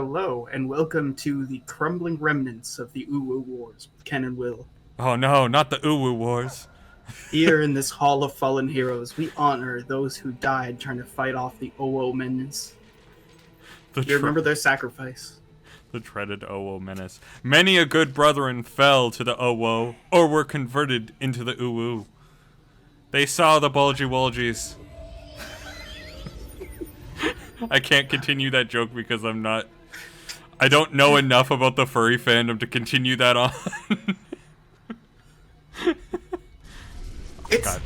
Hello, and welcome to the crumbling remnants of the Uwu Wars with Ken and Will. Oh no, not the Uwu Wars. Here in this Hall of Fallen Heroes, we honor those who died trying to fight off the Owo menace. The, You tr- remember their sacrifice. the dreaded Owo menace. Many a good brethren fell to the Owo, or were converted into the Uwu. They saw the Bulgy Wulgies. I can't continue that joke because I don't know enough about the furry fandom to continue that on. It's God.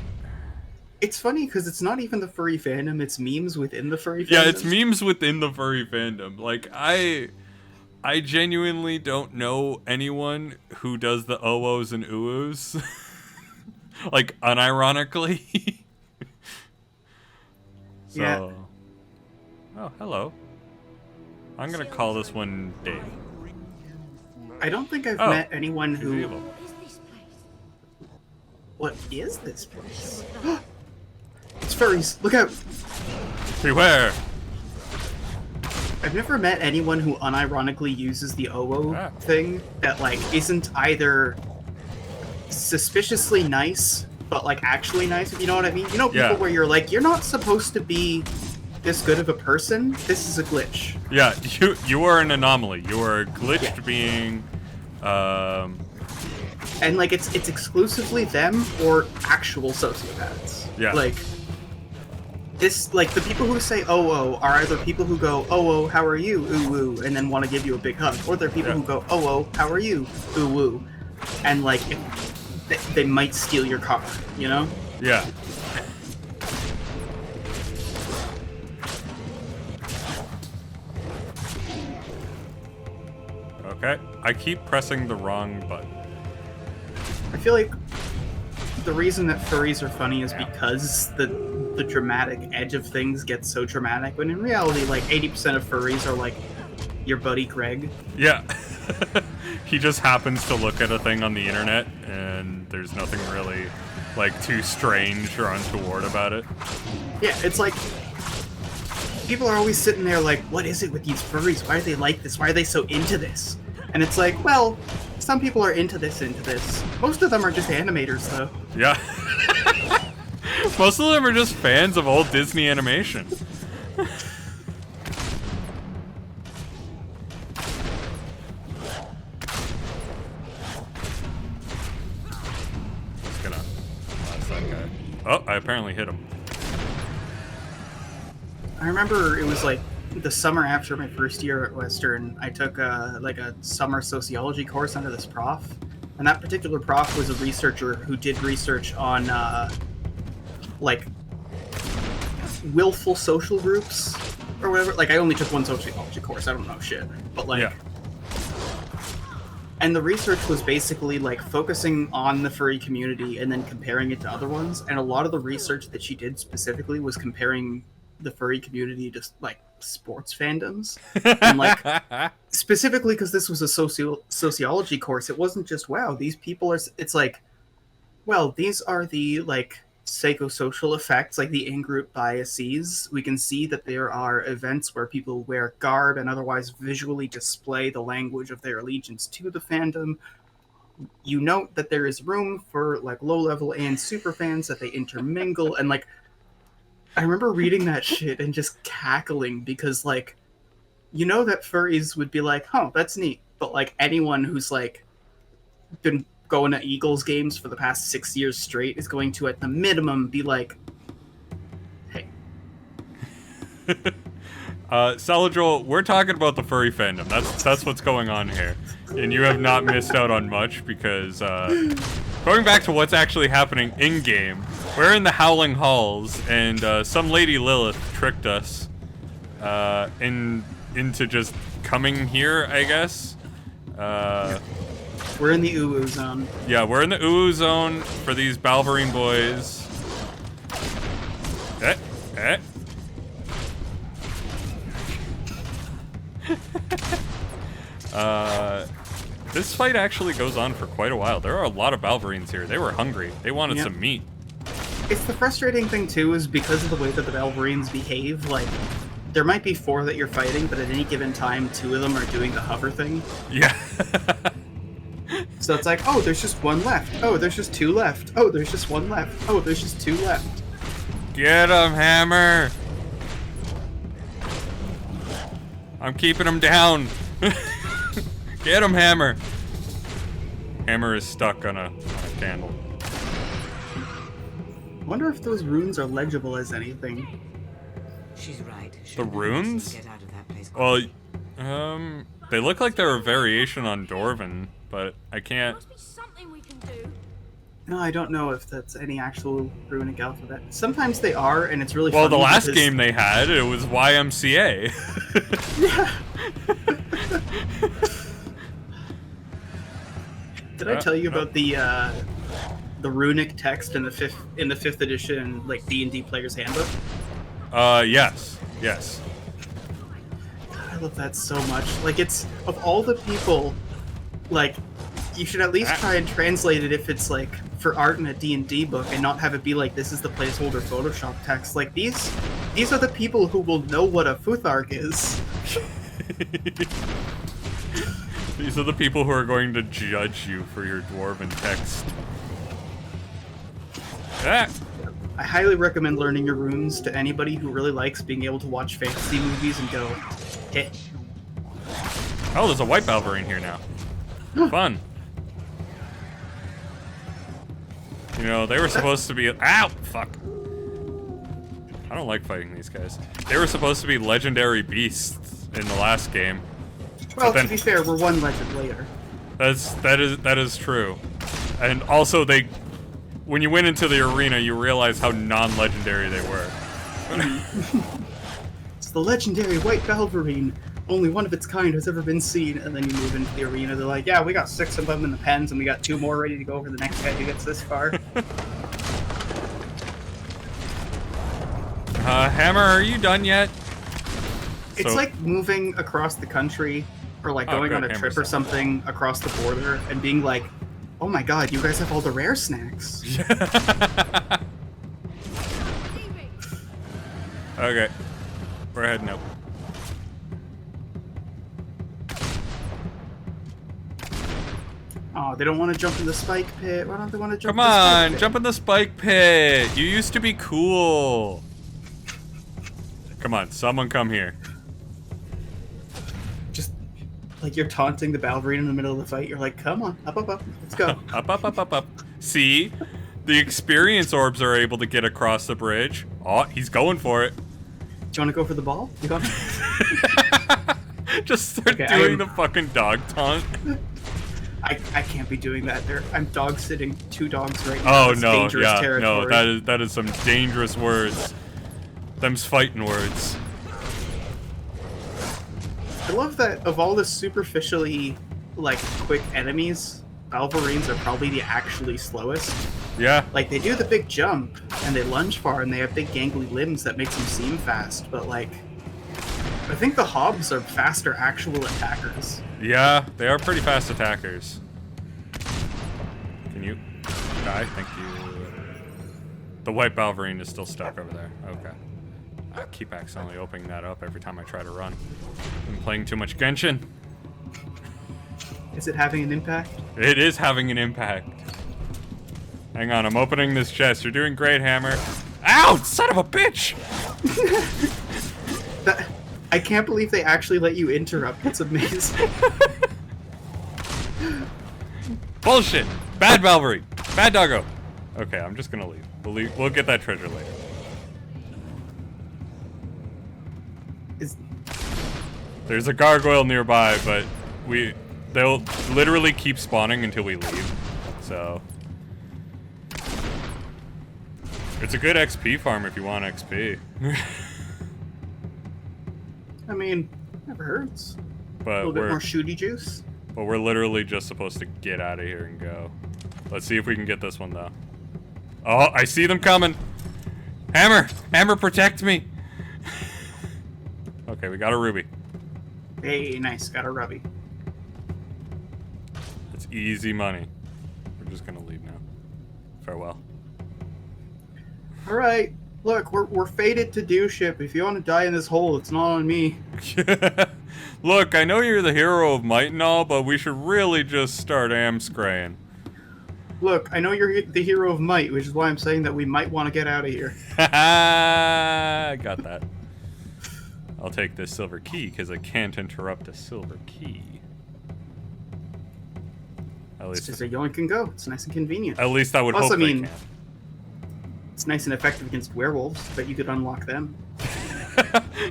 it's funny because it's not even the furry fandom; it's memes within the furry fandom. Yeah, it's memes within the furry fandom. Like, I genuinely don't know anyone who does the Owos and Uwus. Like, unironically. So. Yeah. Oh, hello. I'm gonna call this one Dave. I don't think I've Oh, met anyone he's who. evil. What is this place? It's furries. Look out! Beware! I've never met anyone who unironically uses the Owo Ah. thing that isn't either suspiciously nice, but actually nice, if you know what I mean. You know, people Yeah. where you're like, you're not supposed to be this good of a person. This is a glitch. Yeah, you are an anomaly. You are a glitched Yeah. being. And it's exclusively them or actual sociopaths. Yeah. The people who say "oh are either people who go "oh how are you ooh woo" and then want to give you a big hug, or they're people Yeah. who go "oh how are you ooh woo," and they might steal your car, you know? Yeah. Okay, I keep pressing the wrong button. I feel like the reason that furries are funny is because the dramatic edge of things gets so dramatic, when in reality 80% of furries are like your buddy Greg. Yeah. He just happens to look at a thing on the internet, and there's nothing really, too strange or untoward about it. Yeah, it's like people are always sitting there like, what is it with these furries? Why are they like this? Why are they so into this? And it's like, well, some people are into this. Most of them are just animators, though. Yeah. Most of them are just fans of old Disney animation. Just gonna blast that guy. Oh, I apparently hit him. I remember it was the summer after my first year at Western. I took a summer sociology course under this prof, and that particular prof was a researcher who did research on willful social groups or whatever. I only took one sociology course. I don't know shit, but Yeah. And the research was basically focusing on the furry community and then comparing it to other ones. And a lot of the research that she did specifically was comparing the furry community to sports fandoms. And specifically because this was a sociology course, it wasn't just, wow, these people are, it's well, these are the psychosocial effects, the in-group biases. We can see that there are events where people wear garb and otherwise visually display the language of their allegiance to the fandom. You note that there is room for low-level and super fans, that they intermingle, and I remember reading that shit and just cackling because you know that furries would be like, oh, that's neat, but anyone who's been going to Eagles games for the past 6 years straight is going to, at the minimum, be like, hey. Saladrol, we're talking about the furry fandom. That's what's going on here. And you have not missed out on much because, going back to what's actually happening in-game, we're in the Howling Halls, and some lady Lilith tricked us into just coming here, I guess. We're in the Uwu zone. Yeah, we're in the Uwu zone for these Balverine boys. Eh. This fight actually goes on for quite a while. There are a lot of Balverines here. They were hungry. They wanted Yep. some meat. It's the frustrating thing, too, is because of the way that the Valverines behave, there might be 4 that you're fighting, but at any given time, 2 of them are doing the hover thing. Yeah. So it's like, oh, there's just 1 left. Oh, there's just 2 left. Oh, there's just 1 left. Oh, there's just 2 left. Get him, Hammer! I'm keeping him down. Get him, Hammer! Hammer is stuck on a candle. I wonder if those runes are legible as anything. She's right. The runes? Get out of that place Well, they look like they're a variation on Dwarven, but I can't. Must be something we can do. No, I don't know if that's any actual runic alphabet. Sometimes they are, and it's really Well, funny the last because... game they had, it was YMCA. Yeah. Did I tell you about the runic text in the fifth edition, like D&D Player's Handbook? Yes. Yes. I love that so much. Like, it's, of all the people, like, you should at least try and translate it if it's, like, for art in a D&D book and not have it be like, this is the placeholder Photoshop text. Like, these are the people who will know what a Futhark is. These are the people who are going to judge you for your Dwarven text. Ah. I highly recommend learning your runes to anybody who really likes being able to watch fantasy movies and go, hey. Oh, there's a white Balverine here now. Fun. You know, they were supposed to be... Ow! Fuck. I don't like fighting these guys. They were supposed to be legendary beasts in the last game. Well, then, to be fair, we're 1 legend later. That is true. And also, when you went into the arena, you realize how non-legendary they were. It's the legendary white Balverine. Only one of its kind has ever been seen. And then you move into the arena, they're like, yeah, we got 6 of them in the pens, and we got 2 more ready to go over the next guy who gets this far. Hammer, are you done yet? It's like moving across the country, or like going on a trip or something across the border, and being like, oh my god, you guys have all the rare snacks. Okay. We're heading up. Oh, they don't want to jump in the spike pit. Why don't they want to jump Come in the spike on, pit? jump in the spike pit. You used to be cool. Come on, someone come here. Just like you're taunting the Balverine in the middle of the fight. You're like, come on, up, let's go. Up. See? The experience orbs are able to get across the bridge. Oh, he's going for it. Do you want to go for the ball? You got Just start Okay, doing the fucking dog taunt. I can't be doing that. I'm dog sitting 2 dogs right now. Oh That's no, dangerous yeah, territory. no, that is some dangerous words. Them's fighting words. I love that of all the superficially, like, quick enemies, Balverines are probably the actually slowest. Yeah. Like, they do the big jump, and they lunge far, and they have big gangly limbs that makes them seem fast, but, like, I think the Hobbs are faster actual attackers. Yeah, they are pretty fast attackers. Can you die? Thank you. The white Balverine is still stuck over there. Okay. I keep accidentally opening that up every time I try to run. I'm playing too much Genshin. Is it having an impact? It is having an impact. Hang on, I'm opening this chest. You're doing great, Hammer. Ow! Son of a bitch! I can't believe they actually let you interrupt. It's amazing. Bullshit! Bad Balverine! Bad doggo! Okay, I'm just gonna leave. We'll get that treasure later. There's a gargoyle nearby, but they'll literally keep spawning until we leave. So it's a good XP farm if you want XP. I mean, never hurts. A But little bit more shooty juice. But we're literally just supposed to get out of here and go. Let's see if we can get this one though. Oh, I see them coming. Hammer, protect me. Okay, we got a ruby. Hey, nice. Got a rubby. It's easy money. We're just gonna leave now. Farewell. All right. Look, we're fated to do ship. If you want to die in this hole, it's not on me. Look, I know you're the hero of might and all, but we should really just start amscraying. Look, I know you're the hero of might, which is why I'm saying that we might want to get out of here. Got that. I'll take this silver key, because I can't interrupt a silver key. At It's least, just a yoink and go. It's nice and convenient. at least I would Also, hope I mean, they can. it's nice and effective against werewolves, but you could unlock them.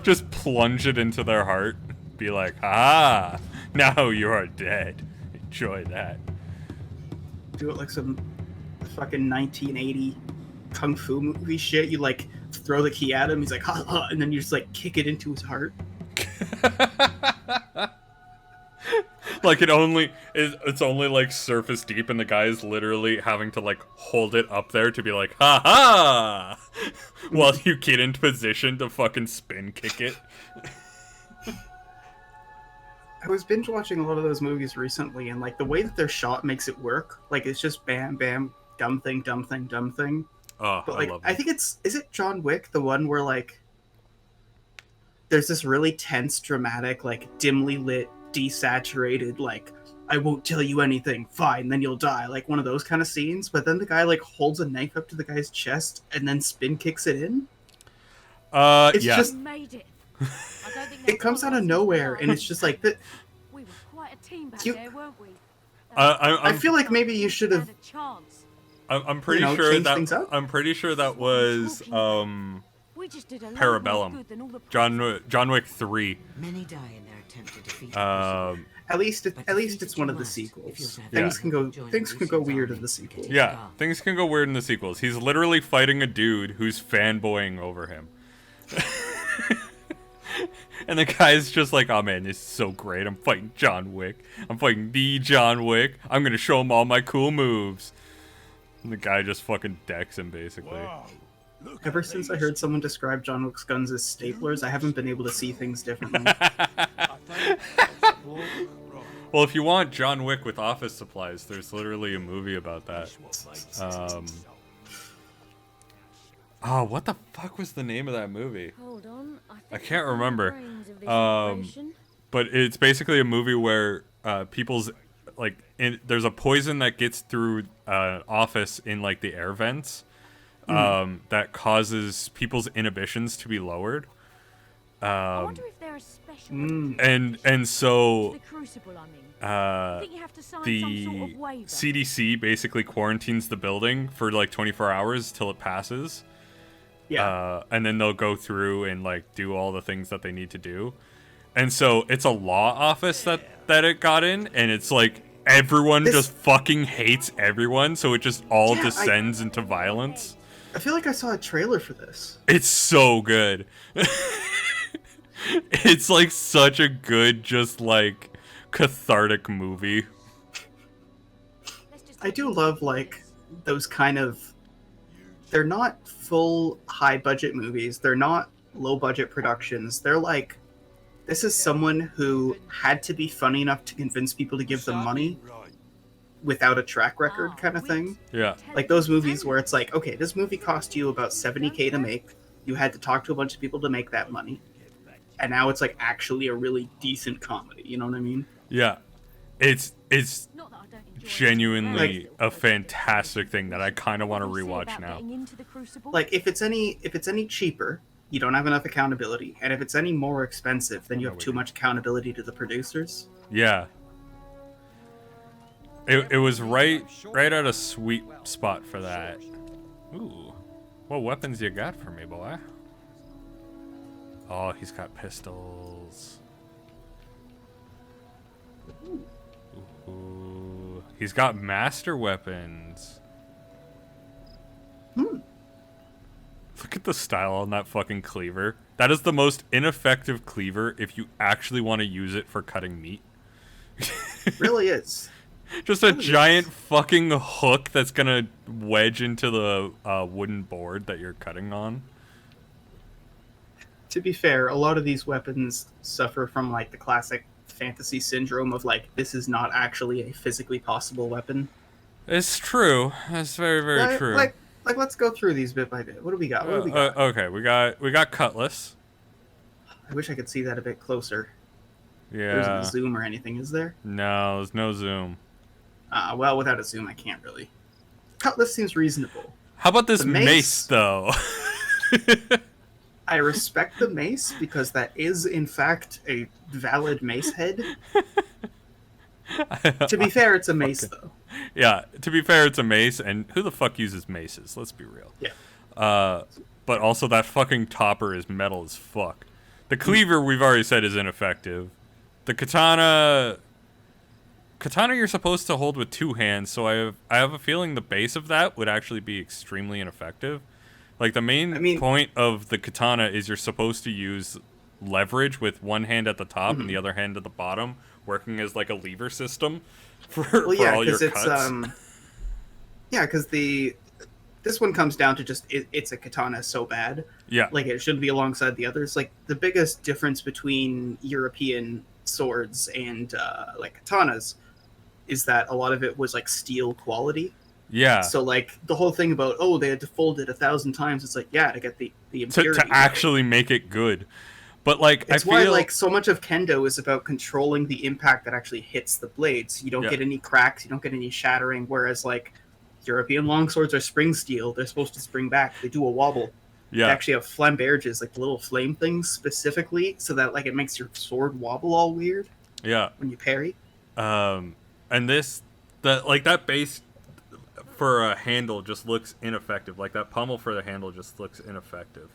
Just plunge it into their heart. Be like, ah, now you are dead. Enjoy that. Do it like some fucking 1980 kung fu movie shit. You like throw the key at him, he's like, ha ha, and then you just like kick it into his heart. Like it's only like surface deep, and the guy is literally having to like hold it up there to be like, ha ha, while you get in position to fucking spin kick it. I was binge watching a lot of those movies recently, and like the way that they're shot makes it work. Like it's just bam, bam, dumb thing, dumb thing, dumb thing. Oh, But I like love I it. think is it John Wick, the one where like there's this really tense, dramatic, like dimly lit, desaturated, like I won't tell you anything, fine, then you'll die, like one of those kind of scenes. But then the guy like holds a knife up to the guy's chest and then spin kicks it in. It's Yeah. just Made it. I don't think it comes out of nowhere, and it's just like that. we were quite a team back You- there, weren't we? I feel like maybe you should have. Had a chance. I'm pretty You know, sure change things that up? I'm pretty sure that was We just did a lot Parabellum. more good than all the John Wick 3. Many die in their attempt to defeat. At least it's one of the sequels. Things can go weird in the sequels. Yeah, things can go weird in the sequels. He's literally fighting a dude who's fanboying over him. And the guy's just like, oh man, this is so great. I'm fighting John Wick. I'm fighting the John Wick. I'm gonna show him all my cool moves. And the guy just fucking decks him, basically. Ever since I heard someone describe John Wick's guns as staplers, I haven't been able to see things differently. Well, if you want John Wick with office supplies, there's literally a movie about that. Oh, what the fuck was the name of that movie? Hold on. I can't remember. But it's basically a movie where people's there's a poison that gets through office in like the air vents that causes people's inhibitions to be lowered. I wonder if there are special And so the Crucible, I mean. I think you have to sign some sort the of waiver. CDC basically quarantines the building for like 24 hours till it passes. Yeah. And then they'll go through and like do all the things that they need to do. And so it's a law office that it got in, and it's like everyone just fucking hates everyone, so it just all descends into violence. I feel like I saw a trailer for this. It's so good. It's like such a good, just like cathartic movie. I do love like those kind of. They're not full high budget movies. They're not low budget productions. They're like, this is someone who had to be funny enough to convince people to give them money without a track record kind of thing. Yeah. Like those movies where it's like, okay, this movie cost you about $70K to make. You had to talk to a bunch of people to make that money. And now it's like actually a really decent comedy. You know what I mean? Yeah. It's Not that I don't enjoy genuinely it. a fantastic thing that I kind of want to What do you say rewatch about now. getting into the Crucible? Like if it's any cheaper, you don't have enough accountability. And if it's any more expensive, then you have too much accountability to the producers. Yeah. It was right at a sweet spot for that. Ooh. What weapons you got for me, boy? Oh, he's got pistols. Ooh. He's got master weapons. Look at the style on that fucking cleaver. That is the most ineffective cleaver if you actually want to use it for cutting meat. It really is. Just a giant fucking hook that's gonna wedge into the wooden board that you're cutting on. To be fair, a lot of these weapons suffer from like the classic fantasy syndrome of like, this is not actually a physically possible weapon. It's true. That's very, very true. Like let's go through these bit by bit. What do we got? What do we got? Okay, we got Cutlass. I wish I could see that a bit closer. Yeah. There isn't a zoom or anything, is there? No, there's no zoom. Well, without a zoom, I can't really. Cutlass seems reasonable. How about this The mace though? I respect the mace because that is, in fact, a valid mace head. To be fair, it's a mace, though. Yeah, to be fair, it's a mace, and who the fuck uses maces? Let's be real. Yeah. But also that fucking topper is metal as fuck. The cleaver, we've already said, is ineffective. The katana you're supposed to hold with 2 hands, so I have a feeling the base of that would actually be extremely ineffective. Like, the main point of the katana is you're supposed to use leverage with 1 hand at the top and the other hand at the bottom, working as like a lever system for all your cuts. Yeah, because this one comes down to just it's a katana so bad. Yeah. Like, it should be alongside the others. Like, the biggest difference between European swords and like katanas is that a lot of it was like steel quality. Yeah. So like the whole thing about they had to fold it 1,000 times. It's like, yeah, to get the impurity to actually make it good. But like it's why like so much of kendo is about controlling the impact that actually hits the blades. You don't get any cracks, you don't get any shattering. Whereas like European longswords are spring steel. They're supposed to spring back. They do a wobble. Yeah. They actually have flamberges, like the little flame things specifically, so that like it makes your sword wobble all weird. Yeah. When you parry. And that base for a handle just looks ineffective. Like that pommel for the handle just looks ineffective.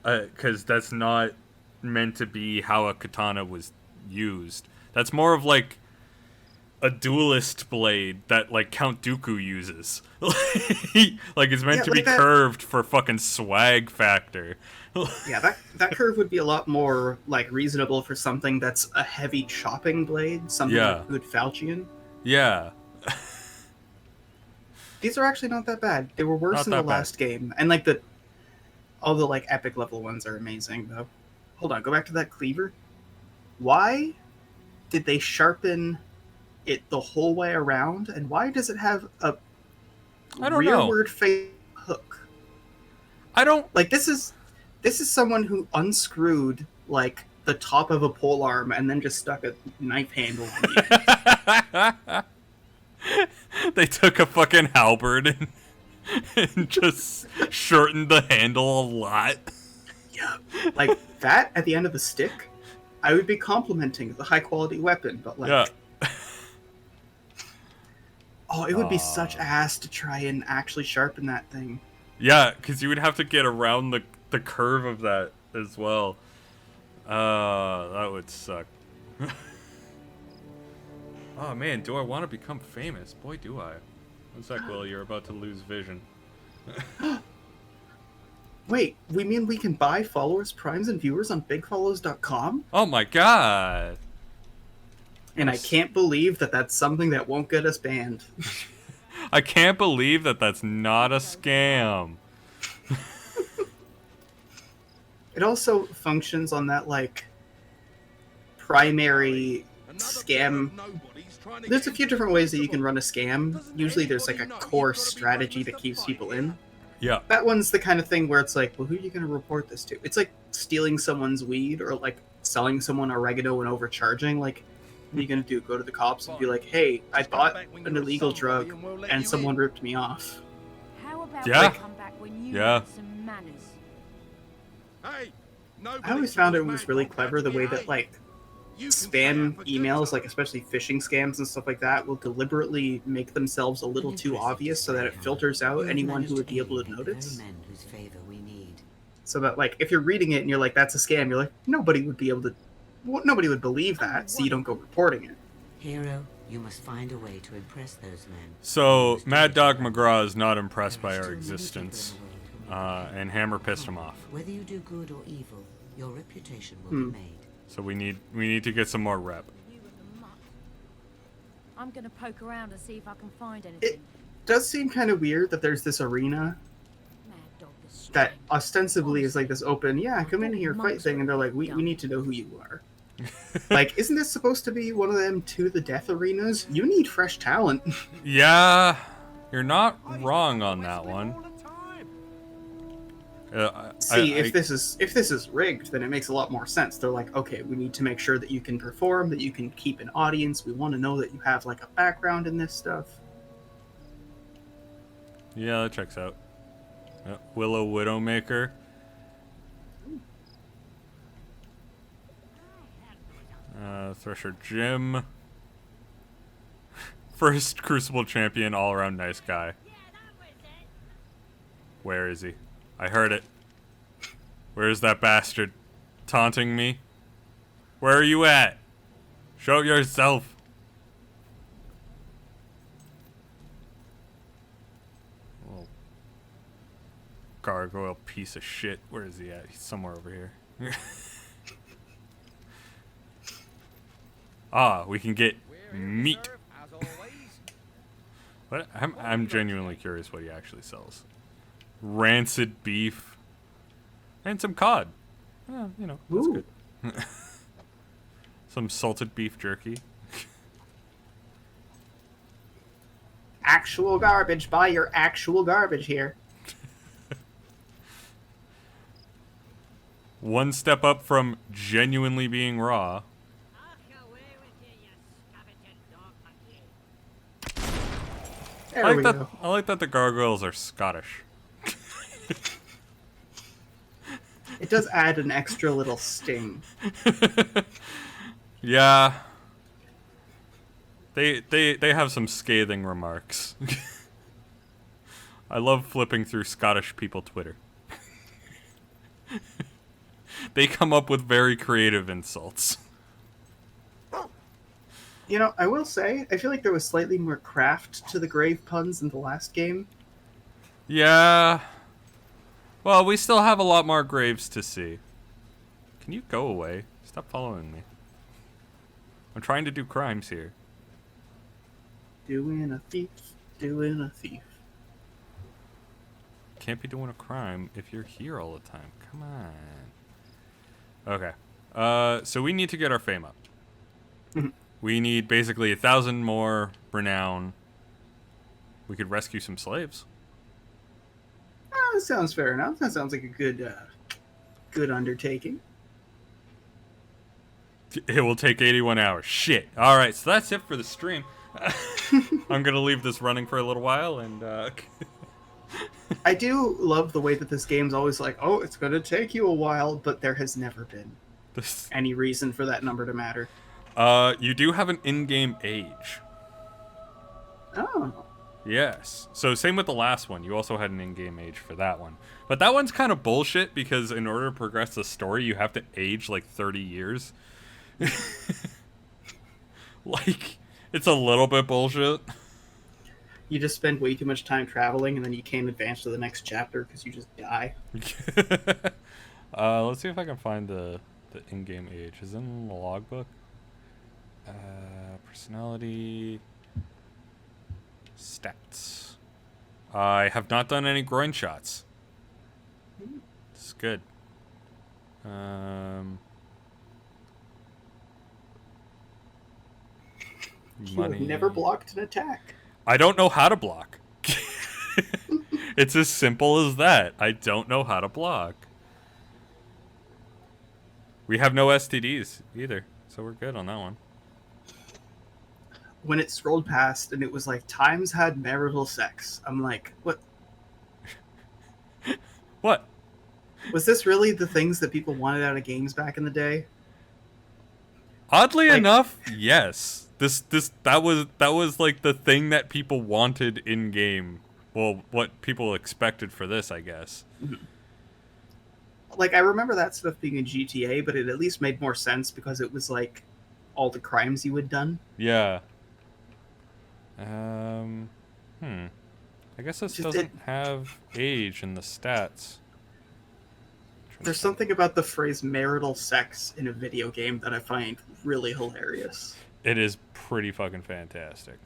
Because that's not meant to be how a katana was used. That's more of like a duelist blade that like Count Dooku uses. Like it's meant to be curved for fucking swag factor. Yeah, that curve would be a lot more like reasonable for something that's a heavy chopping blade, something like good falchion. Yeah. These are actually not that bad. They were worse in the last game. And like all the like epic level ones are amazing though. Hold on, go back to that cleaver. Why did they sharpen it the whole way around? And why does it have a rearward face hook? I don't like this is someone who unscrewed like the top of a pole arm and then just stuck a knife handle on the end. They took a fucking halberd and just shortened the handle a lot. Yeah. Like that at the end of the stick, I would be complimenting the high quality weapon, but like it would be such ass to try and actually sharpen that thing. Yeah, because you would have to get around the curve of that as well. That would suck. Oh man, do I want to become famous? Boy, do I. One sec, Will, you're about to lose vision. Wait, we mean we can buy followers, primes, and viewers on bigfollows.com? Oh my god! And I can't believe that that's something that won't get us banned. I can't believe that that's not a scam. It also functions on that, like, primary scam. There's a few different ways that you can run a scam. Usually there's, like, a core strategy that keeps people in. Yeah. That one's the kind of thing where it's like, well, who are you going to report this to? It's like stealing someone's weed or, like, selling someone oregano and overcharging. Like, what are you going to do? Go to the cops and be like, hey, I bought an illegal drug and someone ripped me off. How about come back when you have some manners? I always found it was really clever the way that, like, spam emails, like especially phishing scams and stuff like that, will deliberately make themselves a little too obvious so that it filters out anyone who would be able to notice. So that, like, if you're reading it and you're like, that's a scam, you're like, nobody would believe that, so you don't go reporting it. Hero, you must find a way to impress those men. So, Mad Dog McGraw is not impressed by our existence, and Hammer pissed him off. Whether you do good or evil, your reputation will be made. So we need to get some more rep. I'm gonna poke around and see if I can find anything. It does seem kind of weird that there's this arena that ostensibly is like this open, come in here, fight thing, and they're like, we need to know who you are. Like, isn't this supposed to be one of them to the death arenas? You need fresh talent. Yeah. You're not wrong on that one. See, if this is rigged, then it makes a lot more sense. They're like, okay, we need to make sure that you can perform, that you can keep an audience. We want to know that you have like a background in this stuff. Yeah, that checks out. Willow Widowmaker. Thresher Jim. First Crucible champion, all around nice guy. Where is he? I heard it. Where's that bastard? Taunting me? Where are you at? Show yourself. Oh. Gargoyle piece of shit. Where is he at? He's somewhere over here. Ah, we can get meat. What? I'm genuinely curious what he actually sells. Rancid beef. And some cod. You know, that's Ooh. good. Some salted beef jerky. Actual garbage. Buy your actual garbage here. One step up from genuinely being raw. There we that, go. I like that the gargoyles are Scottish. It does add an extra little sting. Yeah. They have some scathing remarks. I love flipping through Scottish people Twitter. They come up with very creative insults. You know, I will say, I feel like there was slightly more craft to the grave puns in the last game. Yeah. Well, we still have a lot more graves to see. Can you go away? Stop following me. I'm trying to do crimes here. Doing a thief, doing a thief. Can't be doing a crime if you're here all the time. Come on. Okay. So we need to get our fame up. We need basically 1,000 more renown. We could rescue some slaves. That sounds fair enough. That sounds like a good undertaking. It will take 81 hours. Shit. All right, so that's it for the stream. I'm going to leave this running for a little while, and... I do love the way that this game's always like, oh, it's going to take you a while, but there has never been any reason for that number to matter. You do have an in-game age. Oh. Yes. So same with the last one. You also had an in-game age for that one. But that one's kind of bullshit because in order to progress the story, you have to age like 30 years. Like, it's a little bit bullshit. You just spend way too much time traveling and then you can't advance to the next chapter because you just die. Let's see if I can find the in-game age. Is it in the logbook? Personality... Stats. I have not done any groin shots. It's good. You have never blocked an attack. I don't know how to block. It's as simple as that. I don't know how to block. We have no STDs either, so we're good on that one. When it scrolled past and it was like, times had marital sex, I'm like, what? What? Was this really the things that people wanted out of games back in the day? Oddly enough, yes. That was like the thing that people wanted in game. Well, what people expected for this, I guess. Like, I remember that stuff being in GTA, but it at least made more sense because it was like all the crimes you had done. Yeah. I guess this doesn't have age in the stats. There's something about the phrase marital sex in a video game that I find really hilarious. It is pretty fucking fantastic.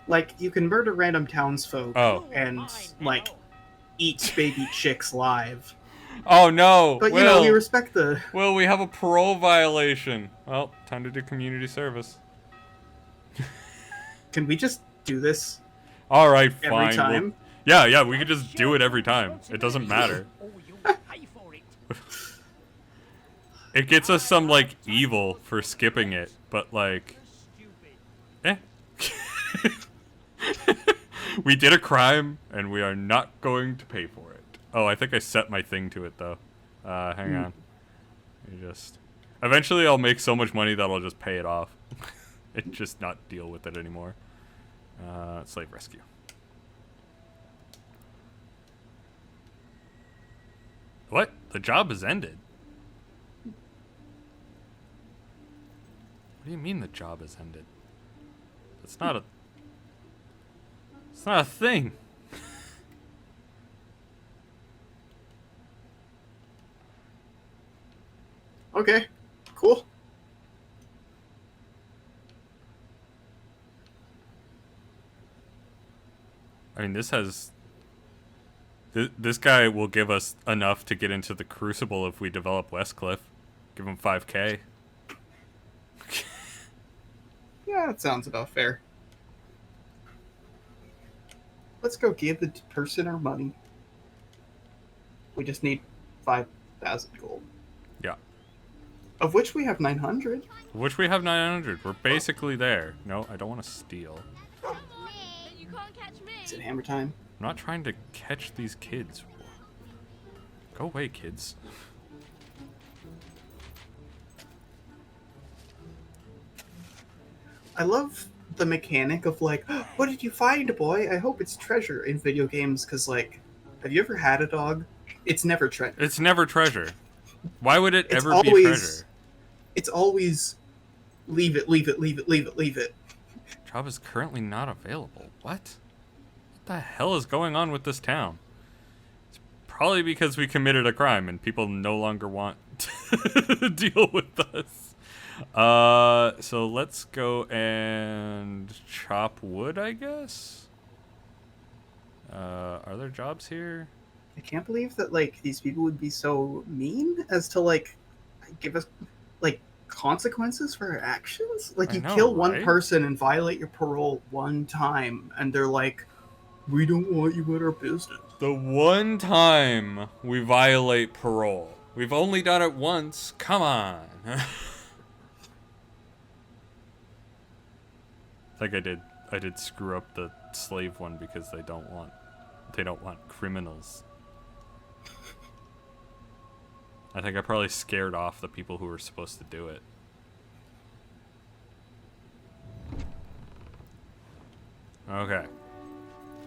Like, you can murder random townsfolk and, like, eat baby chicks live. Oh no! But, you know, we respect the... Well, we have a parole violation. Well, time to do community service. Can we just do this All right, every fine. time? Yeah, we could just do it every time. It doesn't matter. It gets us some, like, evil for skipping it, but, like... Eh. We did a crime, and we are not going to pay for it. Oh, I think I set my thing to it, though. Hang on. You just... Eventually, I'll make so much money that I'll just pay it off. And just not deal with it anymore. Slave rescue. What? The job has ended? What do you mean the job has ended? It's not a... It's not a thing. Okay, cool. I mean, this has... This guy will give us enough to get into the Crucible if we develop Westcliff. Give him 5K. Yeah, that sounds about fair. Let's go give the person our money. We just need 5,000 gold. Yeah. Of which we have 900. Which we have 900. We're basically there. No, I don't want to steal. You can't catch me. Is it hammer time? I'm not trying to catch these kids. Go away, kids. I love the mechanic of like, oh, what did you find, boy? I hope it's treasure in video games, because like, have you ever had a dog? It's never treasure. It's never treasure. Why would it It's ever always, be treasure? It's always leave it, leave it, leave it, leave it, leave it. Job is currently not available. What? What the hell is going on with this town? It's probably because we committed a crime and people no longer want to deal with us. So let's go and chop wood, I guess? Are there jobs here? I can't believe that like these people would be so mean as to like give us like consequences for our actions. Like I you know, kill one right? person and violate your parole one time, and they're like, "We don't want you in our business." The one time we violate parole. We've only done it once. Come on. Like I did screw up the slave one because they don't want criminals. I think I probably scared off the people who were supposed to do it. Okay.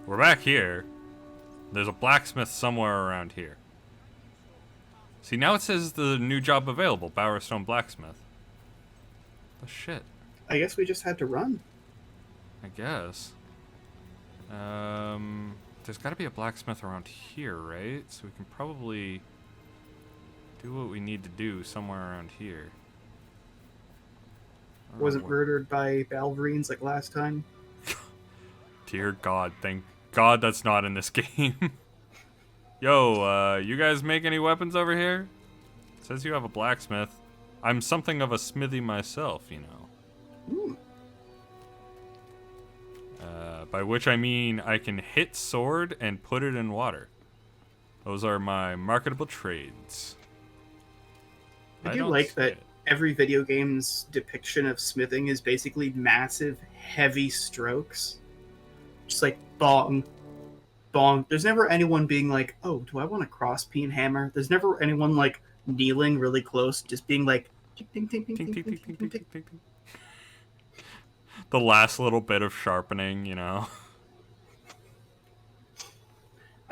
We're back here. There's a blacksmith somewhere around here. See, now it says the new job available, Bowerstone Blacksmith. Oh, shit. I guess we just had to run. I guess. There's got to be a blacksmith around here, right? So we can probably do what we need to do somewhere around here. Wasn't murdered by Balverines like last time. Dear God, thank God that's not in this game. Yo, you guys make any weapons over here? It says you have a blacksmith. I'm something of a smithy myself, you know. Ooh. By which I mean I can hit sword and put it in water. Those are my marketable trades. I do don't like see that it. every video game's depiction of smithing is basically massive, heavy strokes. Just like bong, bong. There's never anyone being like, oh, do I want a cross-peen hammer? There's never anyone like kneeling really close, just being like, ting, ting, ting, ting, ting, ting, ting, ting, ting. Ting. The last little bit of sharpening, you know.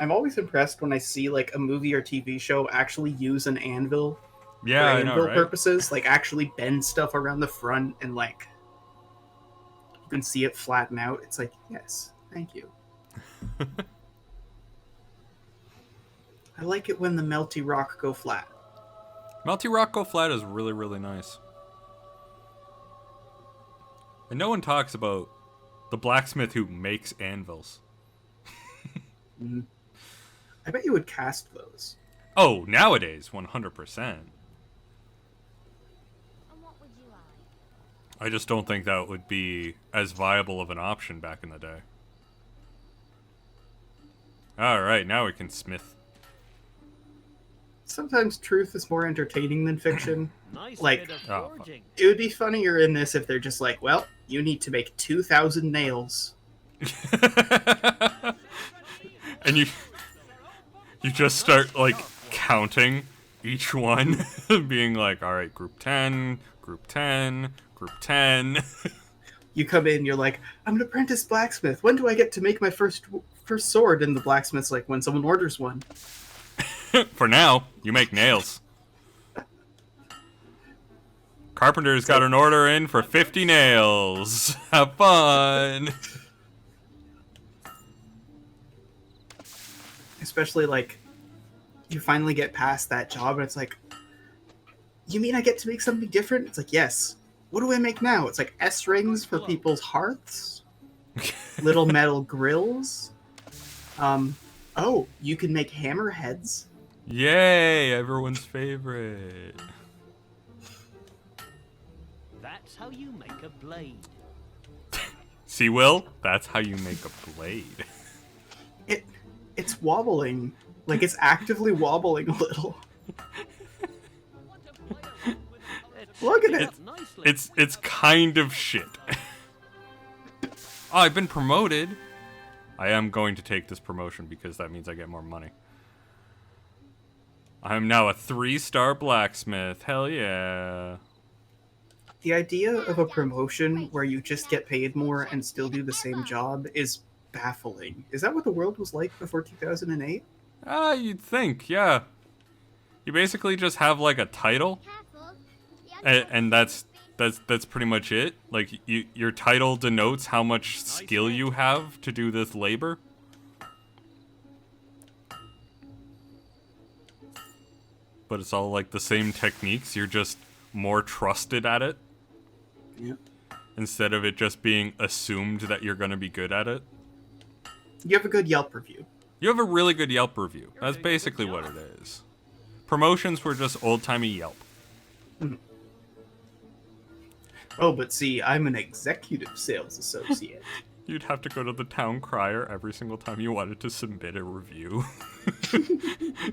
I'm always impressed when I see like a movie or TV show actually use an anvil Yeah, for I know, anvil right? purposes, like actually bend stuff around the front and like you can see it flatten out. It's like, yes, thank you. I like it when the melty rock go flat. Melty Rock Go Flat is really, really nice. And no one talks about the blacksmith who makes anvils. I bet you would cast those. Oh, nowadays, 100%. And what would you like? I just don't think that would be as viable of an option back in the day. Alright, now we can smith. Sometimes truth is more entertaining than fiction. Nice Like, bit of Oh, forging. it would be funnier in this if they're just like, well, you need to make 2,000 nails. And you just start, like, counting each one, being like, alright, group 10, group 10, group 10. You come in, you're like, I'm an apprentice blacksmith. When do I get to make my first sword? And the blacksmith's like, when someone orders one. For now, you make nails. Carpenter's got an order in for 50 nails. Have fun. Especially, like, you finally get past that job, and it's like, you mean I get to make something different? It's like, yes. What do I make now? It's like S-rings for people's hearths. Little metal grills. Oh, you can make hammerheads. Yay, everyone's favorite. That's how you make a blade. See, Will? That's how you make a blade. It's wobbling. Like, it's actively wobbling a little. Look at it. It's kind of shit. Oh, I've been promoted. I am going to take this promotion because that means I get more money. I'm now a 3-star blacksmith. Hell yeah. The idea of a promotion where you just get paid more and still do the same job is baffling. Is that what the world was like before 2008? You'd think, yeah. You basically just have like a title, and that's pretty much it. Like your title denotes how much skill you have to do this labor. But it's all like the same techniques. You're just more trusted at it. Yeah. Instead of it just being assumed that you're gonna be good at it. You have a good Yelp review. You have a really good Yelp review. That's basically what it is. Promotions were just old-timey Yelp. Oh, but see, I'm an executive sales associate. You'd have to go to the town crier every single time you wanted to submit a review.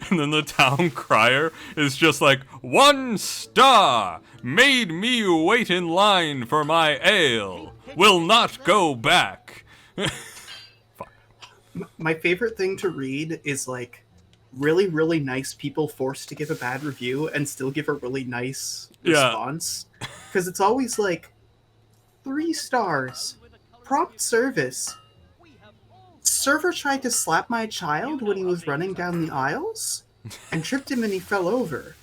And then the town crier is just like, 1 star! Made me wait in line for my ale. Will not go back. Fuck. My favorite thing to read is, like, really, really nice people forced to give a bad review and still give a really nice response. Because it's always like, 3 stars. Prompt service. Server tried to slap my child when he was running down the aisles and tripped him and he fell over.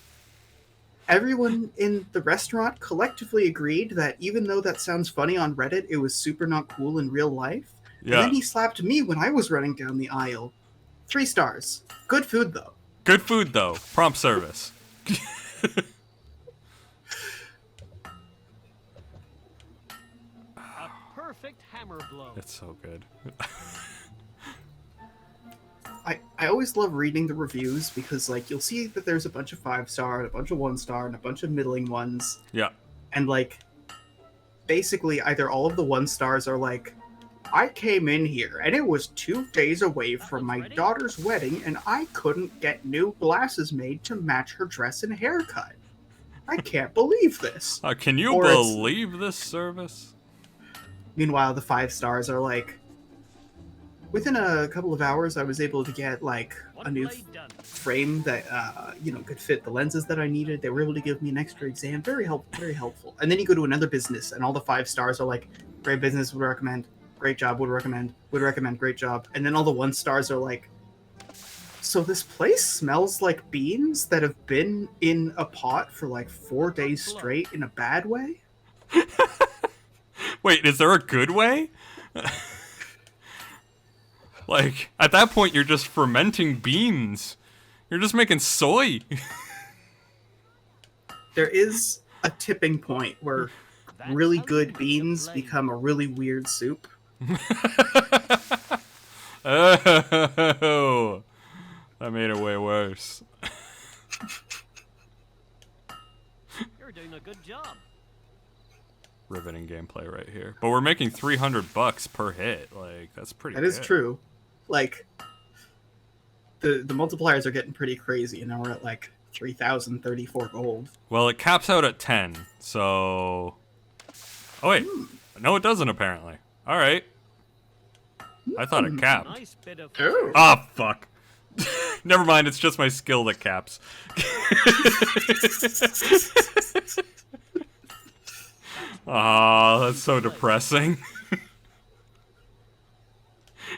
Everyone in the restaurant collectively agreed that even though that sounds funny on Reddit, it was super not cool in real life. Yeah. And then he slapped me when I was running down the aisle. 3 stars. Good food, though. Good food, though. Prompt service. A perfect hammer blow. It's so good. I always love reading the reviews because, like, you'll see that there's a bunch of 5-star, and a bunch of 1-star, and a bunch of middling ones. Yeah. And, like, basically either all of the 1-stars are like, I came in here and it was 2 days away from my daughter's wedding and I couldn't get new glasses made to match her dress and haircut. I can't believe this. Can you Or believe this service? Meanwhile, the 5-stars are like, within a couple of hours, I was able to get, like, a new frame that, could fit the lenses that I needed. They were able to give me an extra exam. Very helpful, very helpful. And then you go to another business, and all the 5-stars are like, great business, would recommend. Great job, would recommend. Would recommend, great job. And then all the 1-stars are like, so this place smells like beans that have been in a pot for, like, 4 days straight in a bad way? Wait, is there a good way? Like, at that point, you're just fermenting beans. You're just making soy. There is a tipping point where really good beans become a really weird soup. Oh, that made it way worse. You're doing a good job. riveting gameplay right here. But we're making $300 per hit. Like, that's pretty That good. is true. Like, the multipliers are getting pretty crazy, and now we're at like 3,034 gold. Well, it caps out at 10, so... Oh, wait. No, it doesn't, apparently. All right. I thought it capped. Nice bit of Oh. Ah, fuck. Never mind, it's just my skill that caps. Oh, that's so depressing.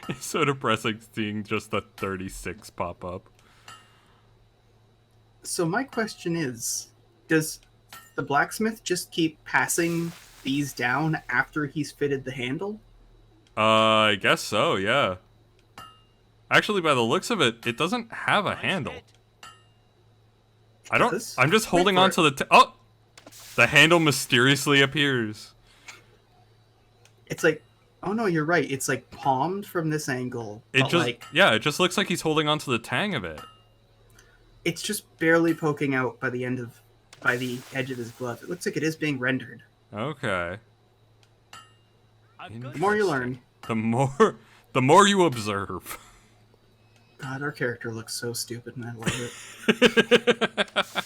It's so depressing seeing just the 36 pop up. So my question is, does the blacksmith just keep passing these down after he's fitted the handle? I guess so, yeah. Actually, by the looks of it, it doesn't have a nice handle. hit. Does? I'm just holding Wait on for to the... Oh! The handle mysteriously appears. It's like, oh no, you're right. It's like palmed from this angle. It but just... like, Yeah, it just looks like he's holding on to the tang of it. it's just barely poking out by the edge of his glove. It looks like it is being rendered. Okay. A good The more you stick. learn. The more you observe. God, our character looks so stupid, and I love it.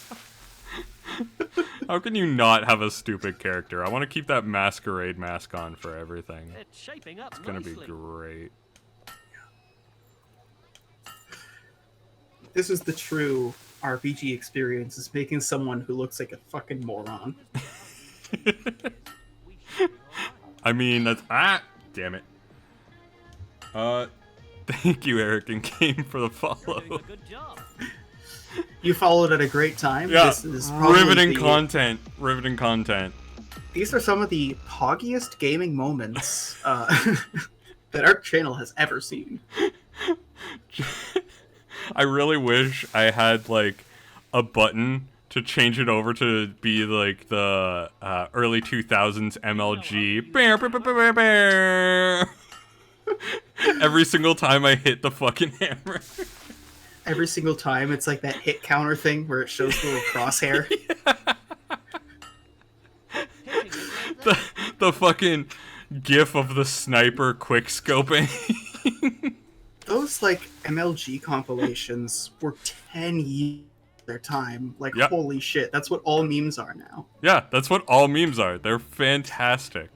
How can you not have a stupid character? I want to keep that masquerade mask on for everything. It's shaping up It's gonna be nicely. great. This is the true RPG experience: is making someone who looks like a fucking moron. I mean, that's... Damn it. Thank you, Eric and Game, for the You're follow. doing a good job. You followed at a great time. Yeah, This is probably riveting the- content. Riveting content. These are some of the poggiest gaming moments that our channel has ever seen. I really wish I had, like, a button to change it over to be, like, the early 2000s MLG. Bear, bear, bear, bear, bear. Every single time I hit the fucking hammer. Every single time, it's like that hit counter thing where it shows the little crosshair. Hitting is like the, the fucking gif of the sniper quick scoping. Those like MLG compilations were 10 years of their time. Like, Yep. holy shit, that's what all memes are now. Yeah, that's what all memes are. They're fantastic.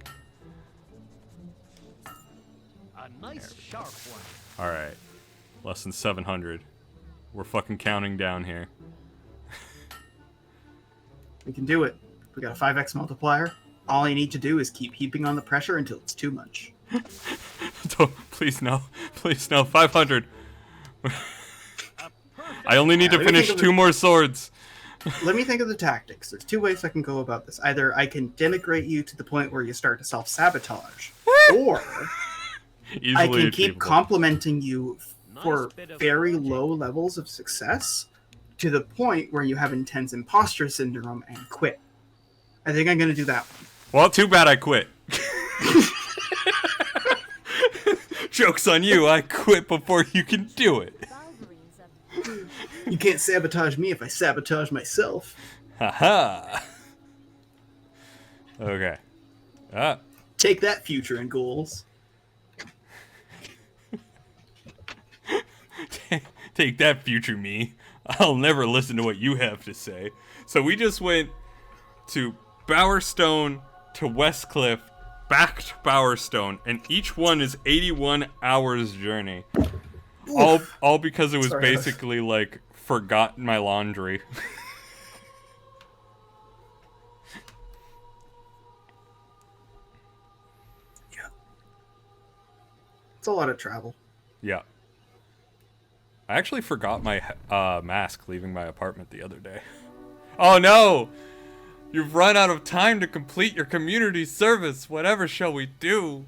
a nice sharp one. Alright. Less than 700. We're fucking counting down here. We can do it. We got a 5x multiplier. All you need to do is keep heaping on the pressure until it's too much. Please no. Please no. 500. A perfect I only need to let me finish think of 2 it. more swords. Let me think of the tactics. There's two ways I can go about this. Either I can denigrate you to the point where you start to self-sabotage, or Easily I can keep achievable. complimenting you for Nice bit of very logic. low levels of success to the point where you have intense imposter syndrome and quit. I think I'm going to do that one. Well, too bad I quit. Joke's on you. I quit before you can do it. You can't sabotage me if I sabotage myself. Haha. Okay. Ah. Take that, future and goals. Take that, future me. I'll never listen to what you have to say. So we just went to Bowerstone to Westcliff, back to Bowerstone, and each one is 81 hours journey. All because it was Sorry. basically like forgotten my laundry. Yeah. It's a lot of travel. Yeah. I actually forgot my mask leaving my apartment the other day. Oh no! You've run out of time to complete your community service. Whatever shall we do?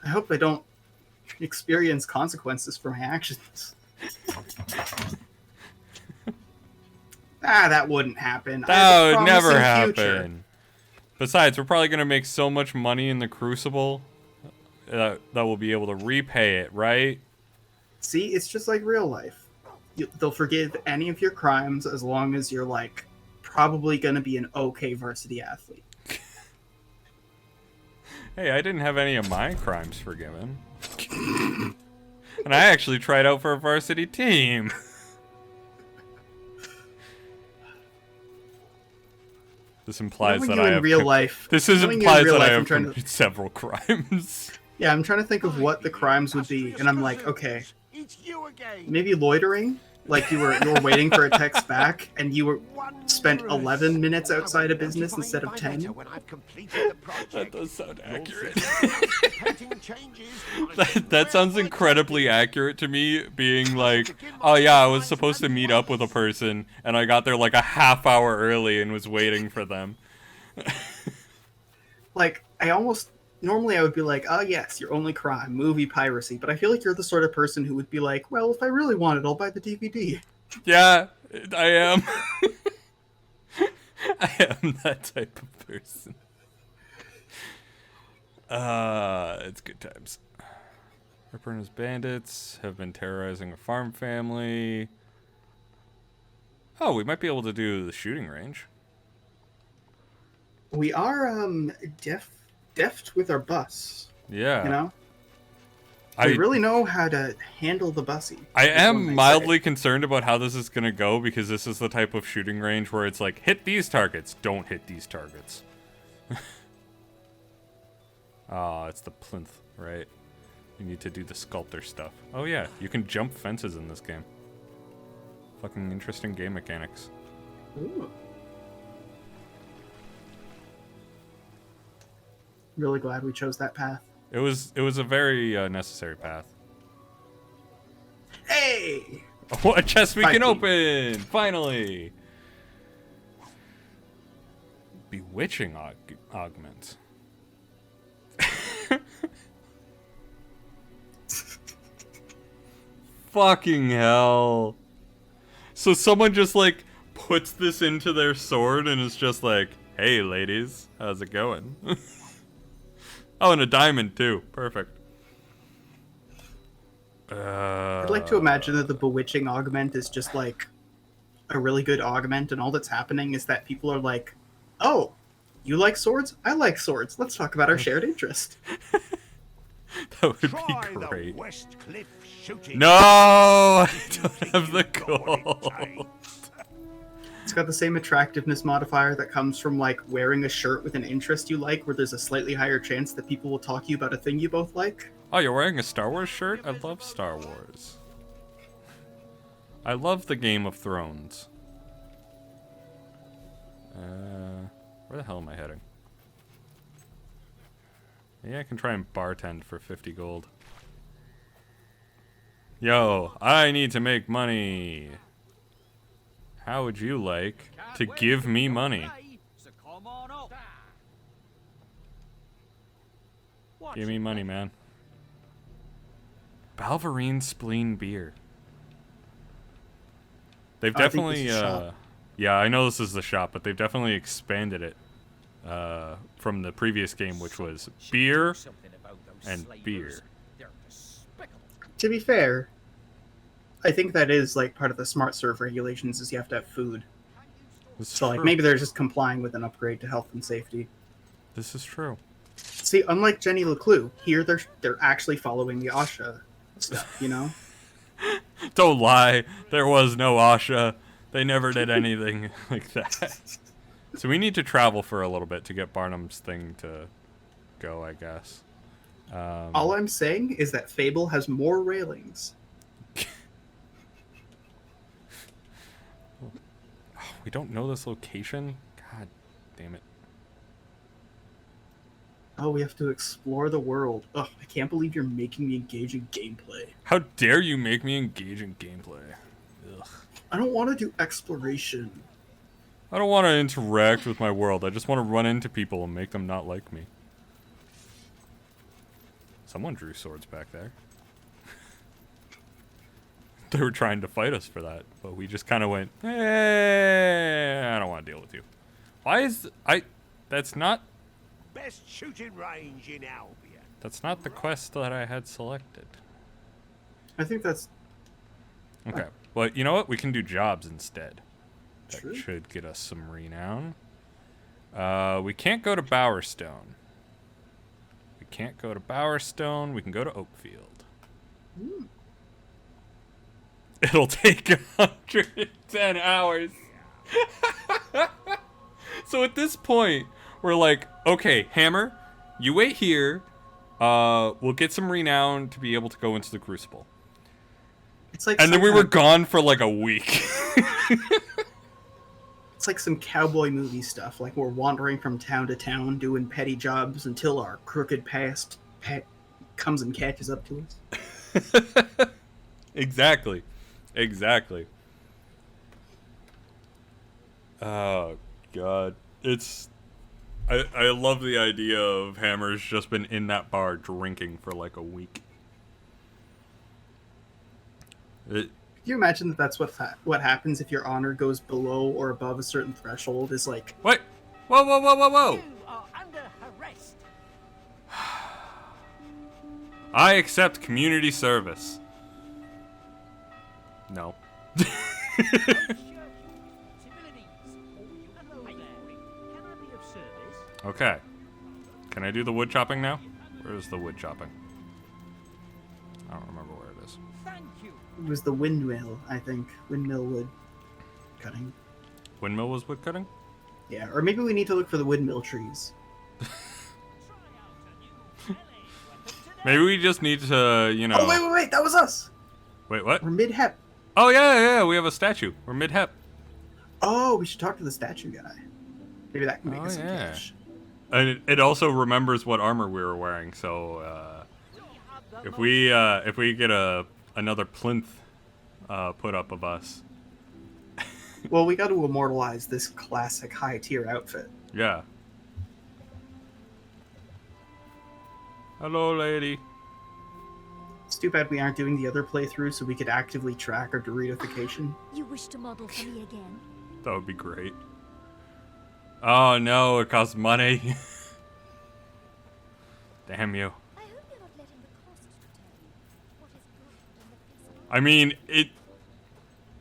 I hope I don't experience consequences for my actions. That wouldn't happen. I have a That would never promising future. happen. Besides, we're probably gonna make so much money in the Crucible that we'll be able to repay it, right? See, it's just like real life. They'll forgive any of your crimes as long as you're, like, probably going to be an okay varsity athlete. Hey, I didn't have any of my crimes forgiven. And I actually tried out for a varsity team. This implies Knowing that you I in have. real life. This knowing you in implies real that I life, I'm have trying to. committed several crimes. Yeah, I'm trying to think of what the crimes would be, and I'm like, okay, It's you again. maybe loitering. Like you were waiting for a text back, and you spent 11 minutes outside of business instead of 10. When I've completed the project. That does sound accurate. Painting changes. That sounds incredibly accurate to me, being like, oh yeah, I was supposed to meet up with a person, and I got there like a half hour early and was waiting for them. Like, normally I would be like, oh yes, your only crime, movie piracy, but I feel like you're the sort of person who would be like, well, if I really want it, I'll buy the DVD. Yeah, I am. I am that type of person. It's good times. Ripper and his bandits have been terrorizing a farm family. Oh, we might be able to do the shooting range. We are deft with our bus. Yeah. You know? We really know how to handle the bussy. I am mildly concerned about how this is going to go, because this is the type of shooting range where it's like, hit these targets, don't hit these targets. Oh, it's the plinth, right? You need to do the sculptor stuff. Oh yeah, you can jump fences in this game. Fucking interesting game mechanics. Ooh. Really glad we chose that path. It was a very necessary path. Hey! What a chest we can 5 open! Finally! Bewitching augment. Fucking hell. So someone just like puts this into their sword and is just like, hey ladies, how's it going? Oh, and a diamond too. Perfect. I'd like to imagine that the bewitching augment is just like a really good augment, and all that's happening is that people are like, oh, you like swords? I like swords. Let's talk about our shared interest. That would Try be great. the West Cliff shooting. No, I don't have the gold. It's got the same attractiveness modifier that comes from like wearing a shirt with an interest you like, where there's a slightly higher chance that people will talk to you about a thing you both like. Oh, you're wearing a Star Wars shirt? I love Star Wars. I love the Game of Thrones. Where the hell am I heading? Yeah, I can try and bartend for 50 gold. Yo, I need to make money. How would you like to give me money? So come on up. Give me money, man. Balverine Spleen Beer. They've I think definitely, this is shop. yeah, I know this is the shop, but they've definitely expanded it from the previous game, which was beer and beer. To be fair, I think that is like part of the smart serve regulations is you have to have food. So like maybe they're just complying with an upgrade to health and safety. This is true. See, unlike Jenny LeClue, here they're actually following the Asha stuff, you know? Don't lie. There was no Asha. They never did anything like that. So we need to travel for a little bit to get Barnum's thing to go, I guess. All I'm saying is that Fable has more railings. We don't know this location? God damn it. Oh, we have to explore the world. Ugh, I can't believe you're making me engage in gameplay. How dare you make me engage in gameplay? Ugh. I don't want to do exploration. I don't want to interact with my world. I just want to run into people and make them not like me. Someone drew swords back there. They were trying to fight us for that, but we just kind of went, I don't want to deal with you. Why is... That's not... Best shooting range in Albion. That's not the quest that I had selected. I think that's Okay. Well, you know what? We can do jobs instead. That true. should get us some renown. We can't go to Bowerstone. can't go to Bowerstone. We can go to Oakfield. It'll take 110 hours. So at this point, we're like, okay, Hammer, you wait here. We'll get some renown to be able to go into the Crucible. It's like And then we were gone for like a week. It's like some cowboy movie stuff. Like we're wandering from town to town doing petty jobs until our crooked past comes and catches up to us. Exactly. Oh, God. I love the idea of Hammer's just been in that bar drinking for like a week. Can you imagine that that's what happens if your honor goes below or above a certain threshold? Is like... Wait! Whoa! You are under arrest. I accept community service. No. Okay. Can I do the wood chopping now? Where's the wood chopping? I don't remember where it is. Thank you. It was the windmill, I think. Windmill wood cutting. Windmill was wood cutting? Yeah, or maybe we need to look for the windmill trees. Maybe we just need to, you know... Oh, wait! That was us! Wait, what? We're mid-hep. Oh, yeah, we have a statue. We're mid-hep. Oh, we should talk to the statue guy. Maybe that can make us some yeah. cash. And it also remembers what armor we were wearing, so if we get another plinth put up of us. Well, we got to immortalize this classic high-tier outfit. Yeah. Hello, lady. It's too bad we aren't doing the other playthrough so we could actively track our Doritofication. You wish to model for me again? That would be great. Oh no, it costs money. Damn you. I hope you're not letting the cost determine what is good in the face of... I mean,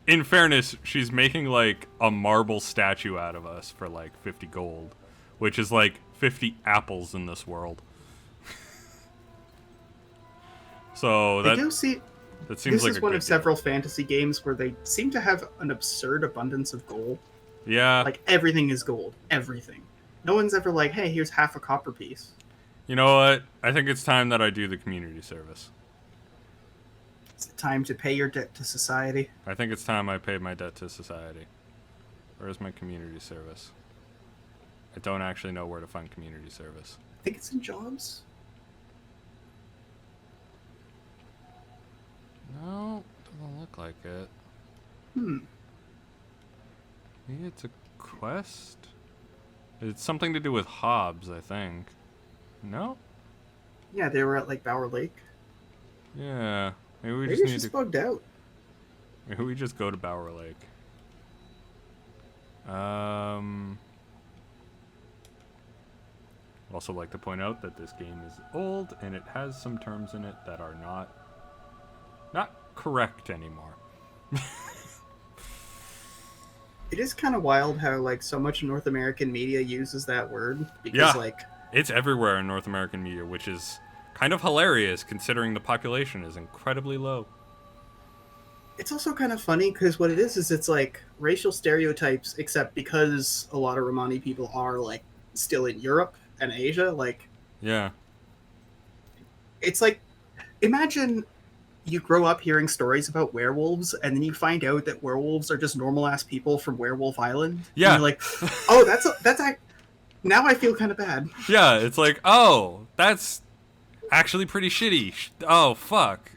in fairness, she's making like a marble statue out of us for like 50 gold, which is like 50 apples in this world. So that That seems like is a one good of several fantasy games where they seem to have an absurd abundance of gold. deal. Yeah. Like everything is gold. Everything. No one's ever like, hey, here's half a copper piece. You know what? I think it's time that I do the community service. It's time to pay your debt to society. I think it's time I pay my debt to society. Where's my community service? I don't actually know where to find community service. I think it's in jobs. No, doesn't look like it. Maybe it's a quest? It's something to do with Hobbs, I think. No? Yeah, they were at like Bower Lake. Yeah. Maybe we Maybe just it's need just to... bugged out. Maybe we just go to Bower Lake. I'd also like to point out that this game is old and it has some terms in it that are not correct anymore. It is kind of wild how like so much North American media uses that word because Yeah. like It's everywhere in North American media, which is kind of hilarious considering the population is incredibly low. it's also kind of funny because what it is it's like racial stereotypes, except because a lot of Romani people are like still in Europe and Asia. Like Yeah. it's like imagine you grow up hearing stories about werewolves and then you find out that werewolves are just normal ass people from Werewolf Island. Yeah. And you're like, oh, now I feel kind of bad. Yeah, it's like, oh, that's actually pretty shitty. Oh, fuck.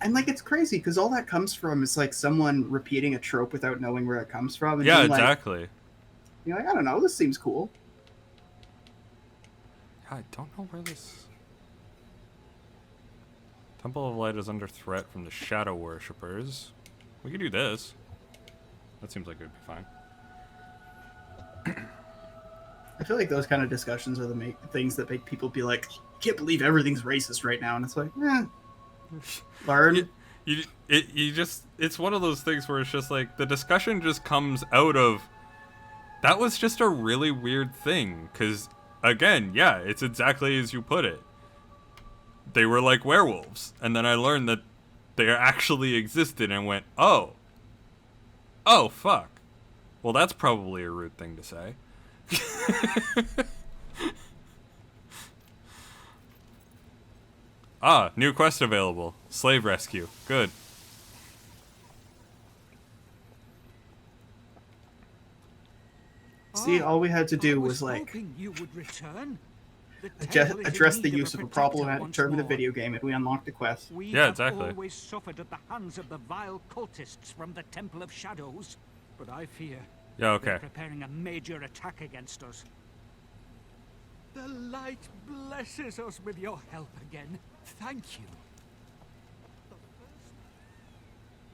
And like it's crazy because all that comes from is like someone repeating a trope without knowing where it comes from. And Yeah, being like, exactly. you're like, I don't know, this seems cool. I don't know where this... Temple of Light is under threat from the Shadow Worshippers. We could do this. That seems like it would be fine. I feel like those kind of discussions are the things that make people be like, can't believe everything's racist right now. And it's like, learn. It's one of those things where it's just like, the discussion just comes out of, that was just a really weird thing, because again, yeah, it's exactly as you put it. They were like werewolves, and then I learned that they actually existed and went, oh, fuck. Well, that's probably a rude thing to say. Ah, new quest available. Slave rescue. Good. See, all we had to do was like hoping you would return. The address, tale is in address the need of use of a protector problematic once term in a more. video game, and we unlocked a quest. We Yeah, have exactly. always suffered at the hands of the vile cultists from the Temple of Shadows, but I fear Yeah, they're okay. preparing a major attack against us. The light blesses us with your help again. Thank you. The first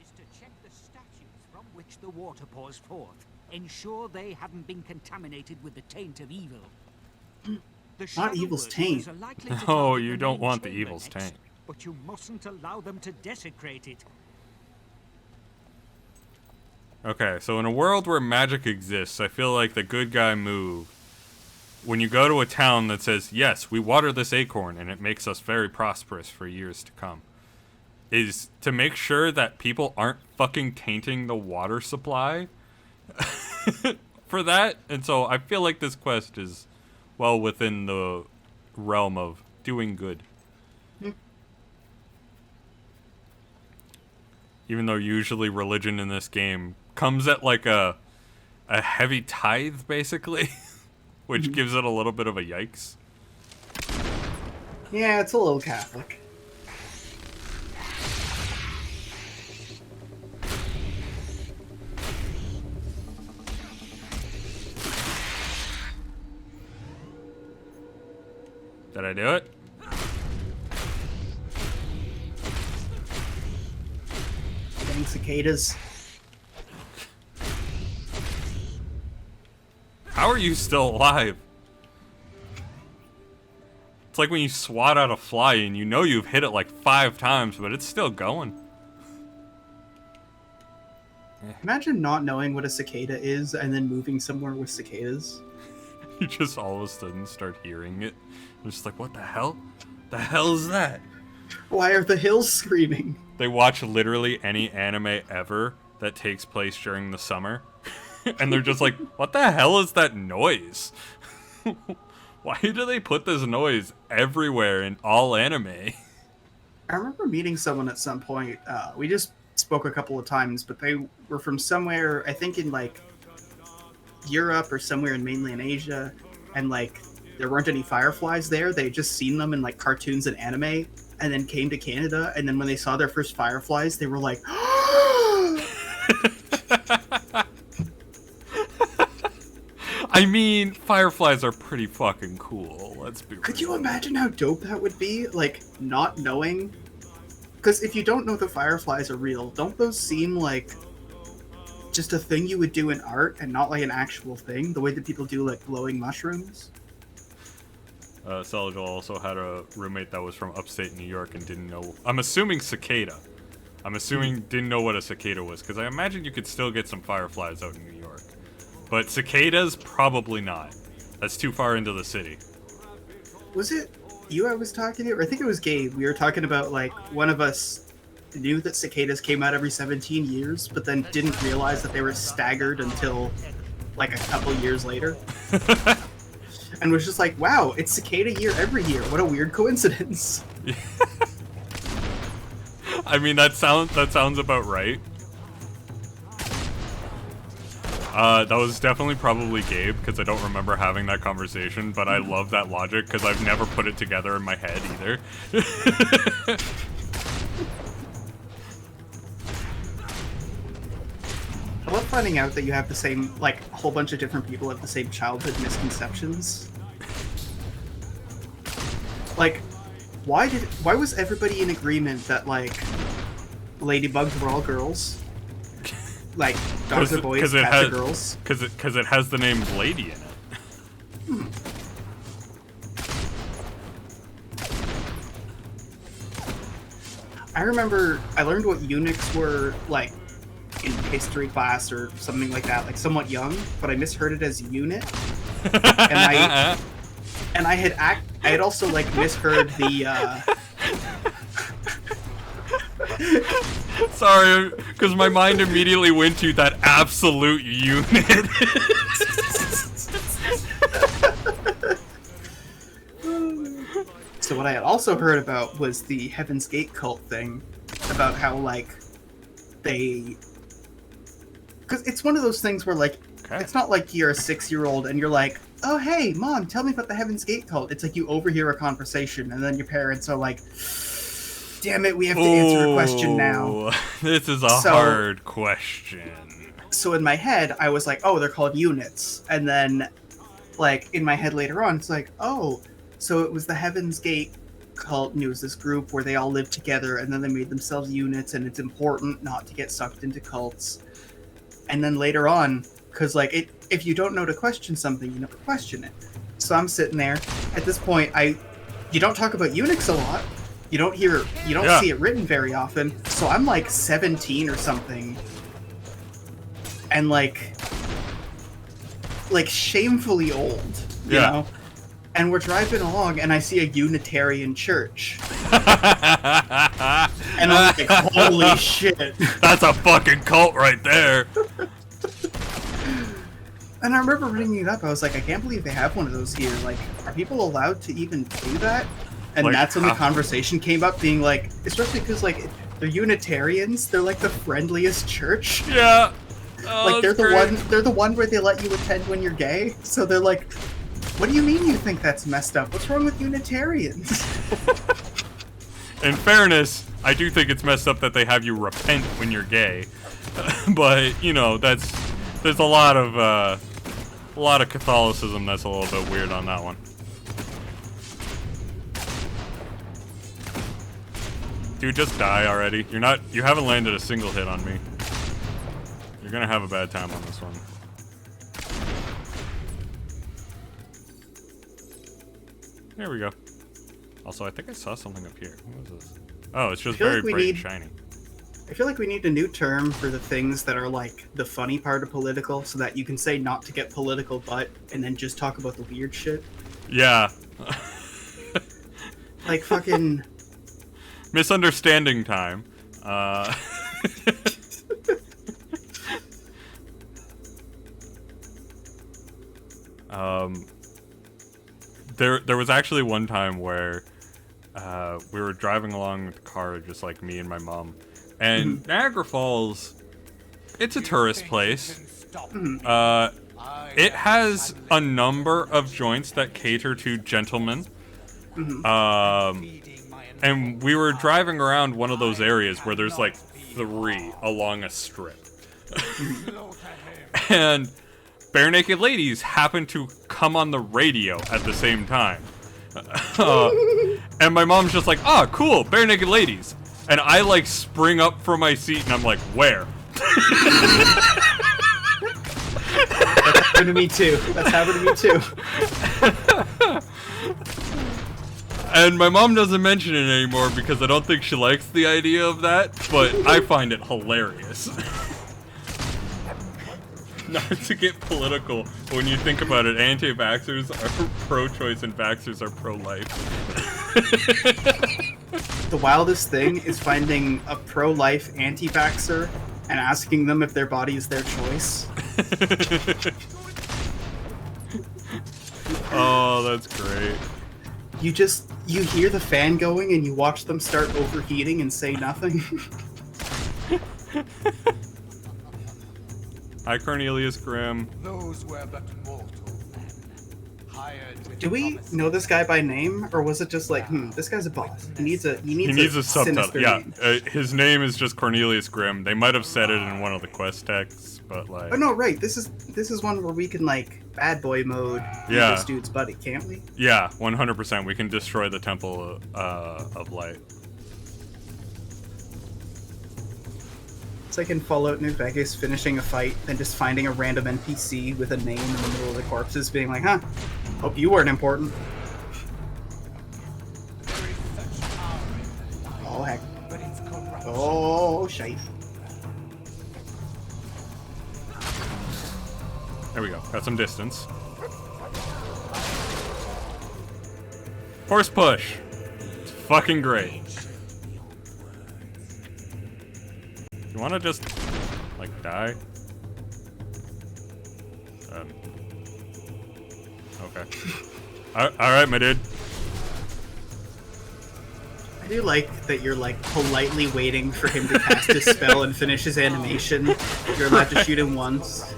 is to check the statues from which the water pours forth. Ensure they haven't been contaminated with the taint of evil. The Not evil's taint. are likely to No, target you the don't main want the chamber evil's next, taint. but you mustn't allow them to desecrate it. Okay, so in a world where magic exists, I feel like the good guy move, when you go to a town that says, yes, we water this acorn and it makes us very prosperous for years to come, is to make sure that people aren't fucking tainting the water supply for that. And so I feel like this quest is well within the realm of doing good. Even though usually religion in this game comes at like a heavy tithe, basically, which gives it a little bit of a yikes. Yeah, it's a little Catholic. Did I do it? Dang cicadas. How are you still alive? It's like when you swat at a fly and you know you've hit it like 5 times, but it's still going. Imagine not knowing what a cicada is and then moving somewhere with cicadas. You just all of a sudden start hearing it. You're just like, what the hell? The hell is that? Why are the hills screaming? They watch literally any anime ever that takes place during the summer. And they're just like, what the hell is that noise? Why do they put this noise everywhere in all anime? I remember meeting someone at some point. We just spoke a couple of times, but they were from somewhere, I think in like Europe or somewhere in mainland Asia, and like there weren't any fireflies there. They had just seen them in like cartoons and anime, and then came to Canada, and then when they saw their first fireflies, they were like, I mean, fireflies are pretty fucking cool. Let's be real. could you imagine how dope that would be? Like, not knowing? Because if you don't know the fireflies are real, don't those seem like just a thing you would do in art and not like an actual thing? The way that people do like glowing mushrooms? Celadol also had a roommate that was from upstate New York and didn't know. I'm assuming cicada. I'm assuming didn't know what a cicada was, because I imagine you could still get some fireflies out in New York. But cicadas, probably not. That's too far into the city. Was it you I was talking to? Or I think it was Gabe. We were talking about like one of us knew that cicadas came out every 17 years, but then didn't realize that they were staggered until like a couple years later. And was just like, wow, it's cicada year every year. What a weird coincidence. I mean, that sounds about right. That was definitely probably Gabe, because I don't remember having that conversation, but I love that logic, because I've never put it together in my head either. I love finding out that you have the same, like, a whole bunch of different people have the same childhood misconceptions. Like, why was everybody in agreement that, like, ladybugs were all girls? Like, dogs are boys, cats are girls? Because it has the name Lady in it. I remember I learned what eunuchs were, like, in history class or something like that, like somewhat young, but I misheard it as unit. And And I had also like misheard the Sorry, because my mind immediately went to that absolute unit. So what I had also heard about was the Heaven's Gate cult thing, about how like they, because it's one of those things where like it's not like you're a 6-year-old and you're like, oh hey mom, tell me about the Heaven's Gate cult. It's like you overhear a conversation and then your parents are like, damn it, we have to answer a question now. This is a hard question. So in my head I was like, oh, they're called units, and then like in my head later on it's like, oh, so it was the Heaven's Gate cult, and it was this group where they all lived together and then they made themselves units, and it's important not to get sucked into cults. And then later on, because like if you don't know to question something, you never question it. So I'm sitting there at this point, you don't talk about Unix a lot, you don't see it written very often, so I'm like 17 or something, and like shamefully old, you know. And we're driving along, and I see a Unitarian church. And I'm like, holy shit. That's a fucking cult right there. And I remember bringing it up. I was like, I can't believe they have one of those here. Like, are people allowed to even do that? And like, that's when the conversation came up, being like, especially because, like, they're Unitarians. They're, like, the friendliest church. Yeah. Like, they're the one where they let you attend when you're gay. So they're like, what do you mean you think that's messed up? What's wrong with Unitarians? In fairness, I do think it's messed up that they have you repent when you're gay. But, you know, there's a lot of Catholicism that's a little bit weird on that one. Dude, just die already. You haven't landed a single hit on me. You're gonna have a bad time on this one. There we go. Also, I think I saw something up here. What is this? Oh, it's just very bright and shiny. I feel like we need a new term for the things that are like the funny part of political, so that you can say not to get political, but and then just talk about the weird shit. Yeah. Like fucking misunderstanding time. There was actually one time where we were driving along with the car, just like me and my mom, and Niagara Falls, it's a tourist place. It has a number of joints that cater to gentlemen. And we were driving around one of those areas where there's like 3 along a strip. And bare naked ladies happen to come on the radio at the same time. And my mom's just like, ah, cool, bare naked ladies. And I like spring up from my seat and I'm like, where? That's happened to me too. That's happened to me too. And my mom doesn't mention it anymore because I don't think she likes the idea of that, but I find it hilarious. Not to get political, but when you think about it, anti-vaxxers are pro-choice and vaxxers are pro-life. The wildest thing is finding a pro-life anti-vaxxer and asking them if their body is their choice. Oh, that's great. You hear the fan going and you watch them start overheating and say nothing. Hi, Cornelius Grimm. Those were but mortal men, hired with Do we know this guy by name, or was it just like, this guy's a boss? He needs a subtitle. Yeah, name. His name is just Cornelius Grimm. They might have said it in one of the quest texts, but like. Oh no, right. This is one where we can like bad boy mode. Yeah. This dude's buddy, can't we? Yeah, 100%. We can destroy the Temple of Light. It's like in Fallout New Vegas, finishing a fight, then just finding a random NPC with a name in the middle of the corpses, being like, huh, hope you weren't important. Oh, heck. Oh, shite. There we go. Got some distance. Force push. It's fucking great. You wanna just, like, die? Okay. Alright, my dude. I do like that you're like politely waiting for him to cast his spell and finish his animation. You're allowed to shoot him once.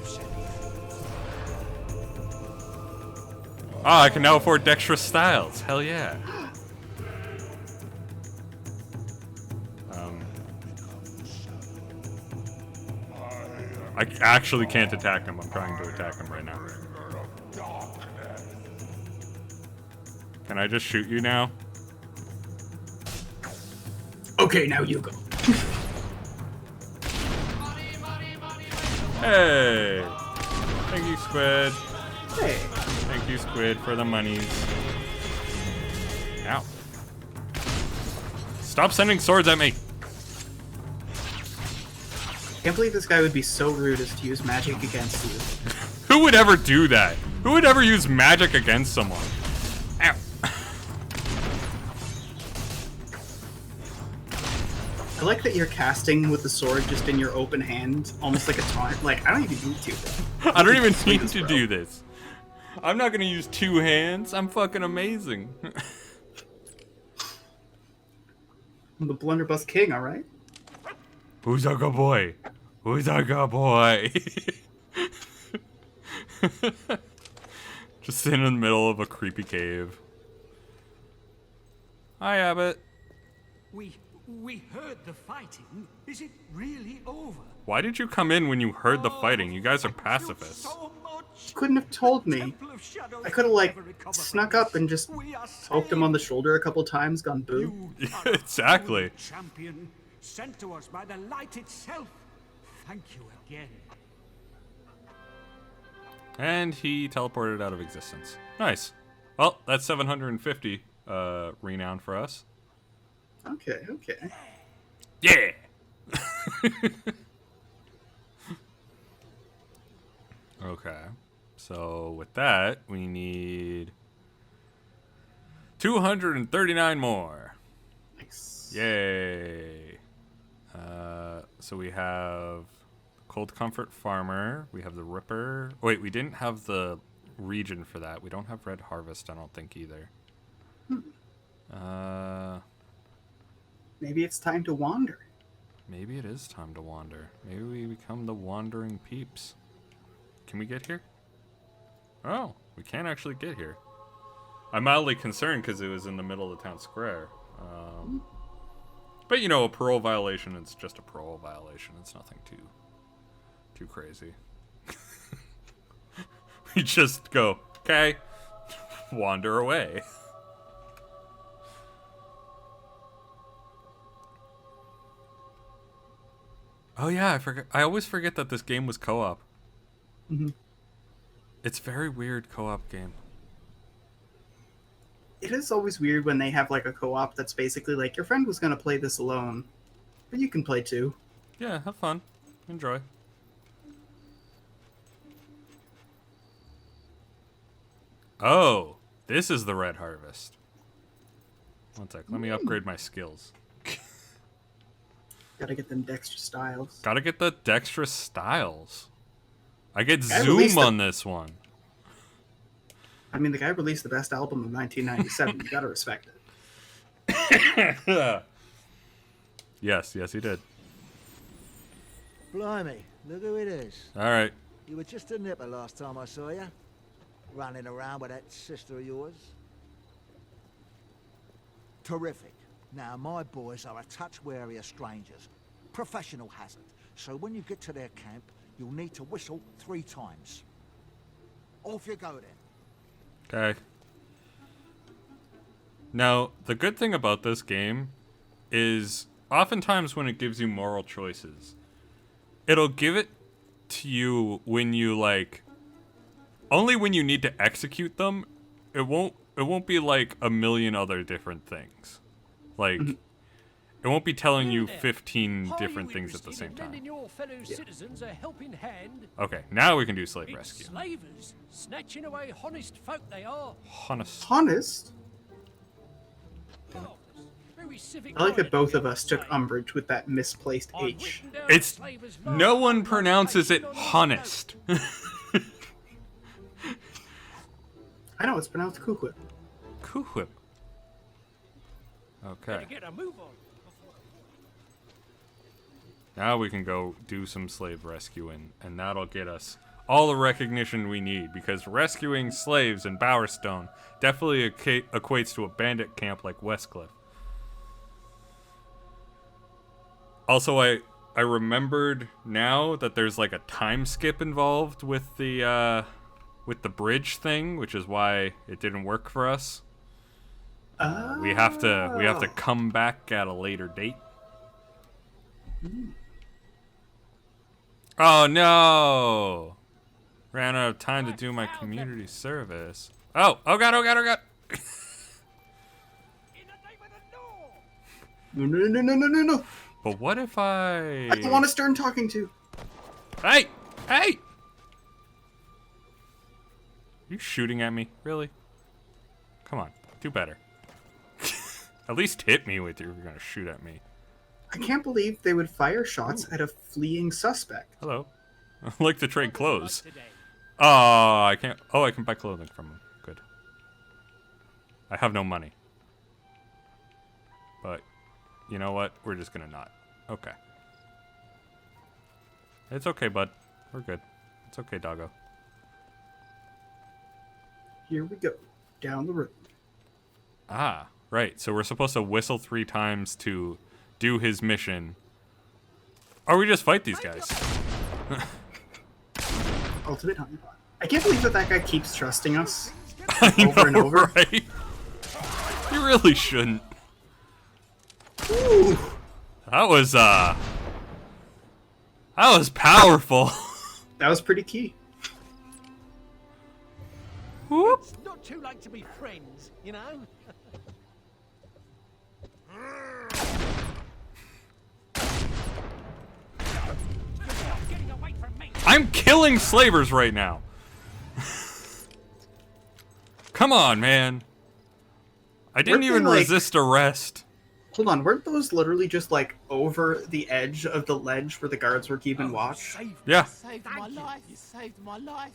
Ah, I can now afford dexterous styles. Hell yeah. I actually can't attack him. I'm trying to attack him right now. Can I just shoot you now? Okay, now you go. Hey! Thank you, Squid. Hey. Thank you, Squid, for the monies. Ow. Stop sending swords at me! Can't believe this guy would be so rude as to use magic against you. Who would ever do that? Who would ever use magic against someone? Ow. I like that you're casting with the sword just in your open hand, almost like a taunt. Like, I don't even need to, bro. I don't even Swing need this, to bro. do this. I'm not gonna use two hands. I'm fucking amazing. I'm the blunderbuss king, alright? Who's a good boy? Who's a good boy? Just sitting in the middle of a creepy cave. Hi, Abbott. We heard the fighting. Is it really over? Why did you come in when you heard the fighting? You guys are Thank you pacifists. so much. Couldn't have told me. Temple of Shadows I could have, will like, never recover snuck from up this. and just We are poked him on the saved. shoulder a couple times, gone boo. You Yeah, are a exactly. holy champion sent to us by the light itself. Thank you again. And he teleported out of existence. Nice. Well, that's 750 renown for us. Okay, okay. Yeah! Okay. So with that, we need 239 more. Nice. Yay. So we have Cold Comfort Farmer. We have the Ripper. Oh, wait, we didn't have the region for that. We don't have Red Harvest, I don't think, either. Maybe it's time to wander. Maybe it is time to wander. Maybe we become the Wandering Peeps. Can we get here? Oh, we can't actually get here. I'm mildly concerned because it was in the middle of the town square. But you know, a parole violation is just a parole violation. It's nothing too crazy. We just go, okay, wander away. Oh yeah, I forgot. I always forget that this game was co-op. Mm-hmm. It's a very weird co-op game. It is always weird when they have like a co-op that's basically like your friend was gonna play this alone, but you can play too. Yeah, have fun. Enjoy. Oh, this is the Red Harvest. One sec, let me upgrade my skills. Gotta get them dexter styles. Gotta get the dexterous styles. I get Guy zoom released on this one. I mean, the guy released the best album of 1997. You gotta respect it. Yes, he did. Blimey, look who it is. All right. You were just a nipper last time I saw you. Running around with that sister of yours. Terrific. Now, my boys are a touch wary of strangers. Professional hazard. So when you get to their camp, you'll need to whistle 3 times. Off you go then. Okay. Now, the good thing about this game is oftentimes when it gives you moral choices, it'll give it to you when you like only when you need to execute them. It won't be like a million other different things. Like it won't be telling you 15 different things at the same time. Your fellow citizens a helping hand. Okay, now we can do slave It's rescue. slavers, snatching away honest folk they are. Honest. Honest. damn it. Very civic I like that both of minded, us took say. umbrage with that misplaced I'm H. written down It's slavers' no lives one on pronounces it location on this honest. I know, it's pronounced Kukwip. Cool. note. Okay. Better get a move on. Now we can go do some slave rescuing, and that'll get us all the recognition we need, because rescuing slaves in Bowerstone definitely equates to a bandit camp like Westcliff. Also, I remembered now that there's like a time skip involved with the bridge thing, which is why it didn't work for us. We have to come back at a later date. Oh no! Ran out of time to do my community service. Oh god, oh god, oh god! In the name of the law! No. But what if I... That's the one Stern talking to. Hey! Hey! You shooting at me? Really? Come on, do better. At least hit me with your... If you're gonna shoot at me. I can't believe they would fire shots at a fleeing suspect. Hello. I'd like to trade clothes. Today. Oh, I can't... Oh, I can buy clothing from him. Good. I have no money. But, you know what? We're just gonna not. Okay. It's okay, bud. We're good. It's okay, doggo. Here we go. Down the road. Ah, right. So we're supposed to whistle 3 times to do his mission. Or we just fight these guys. Ultimate honeypot. I can't believe that guy keeps trusting us I over and know, over. right? You really shouldn't. Ooh. That was powerful. That was pretty key. Whoop. It's not too late to be friends, you know? Getting away from me. I'm killing slavers right now. Come on, man. I didn't Weren't even they, like- resist arrest. Hold on, weren't those literally just like over the edge of the ledge where the guards were keeping watch? Yeah, Saved my life. You saved my life.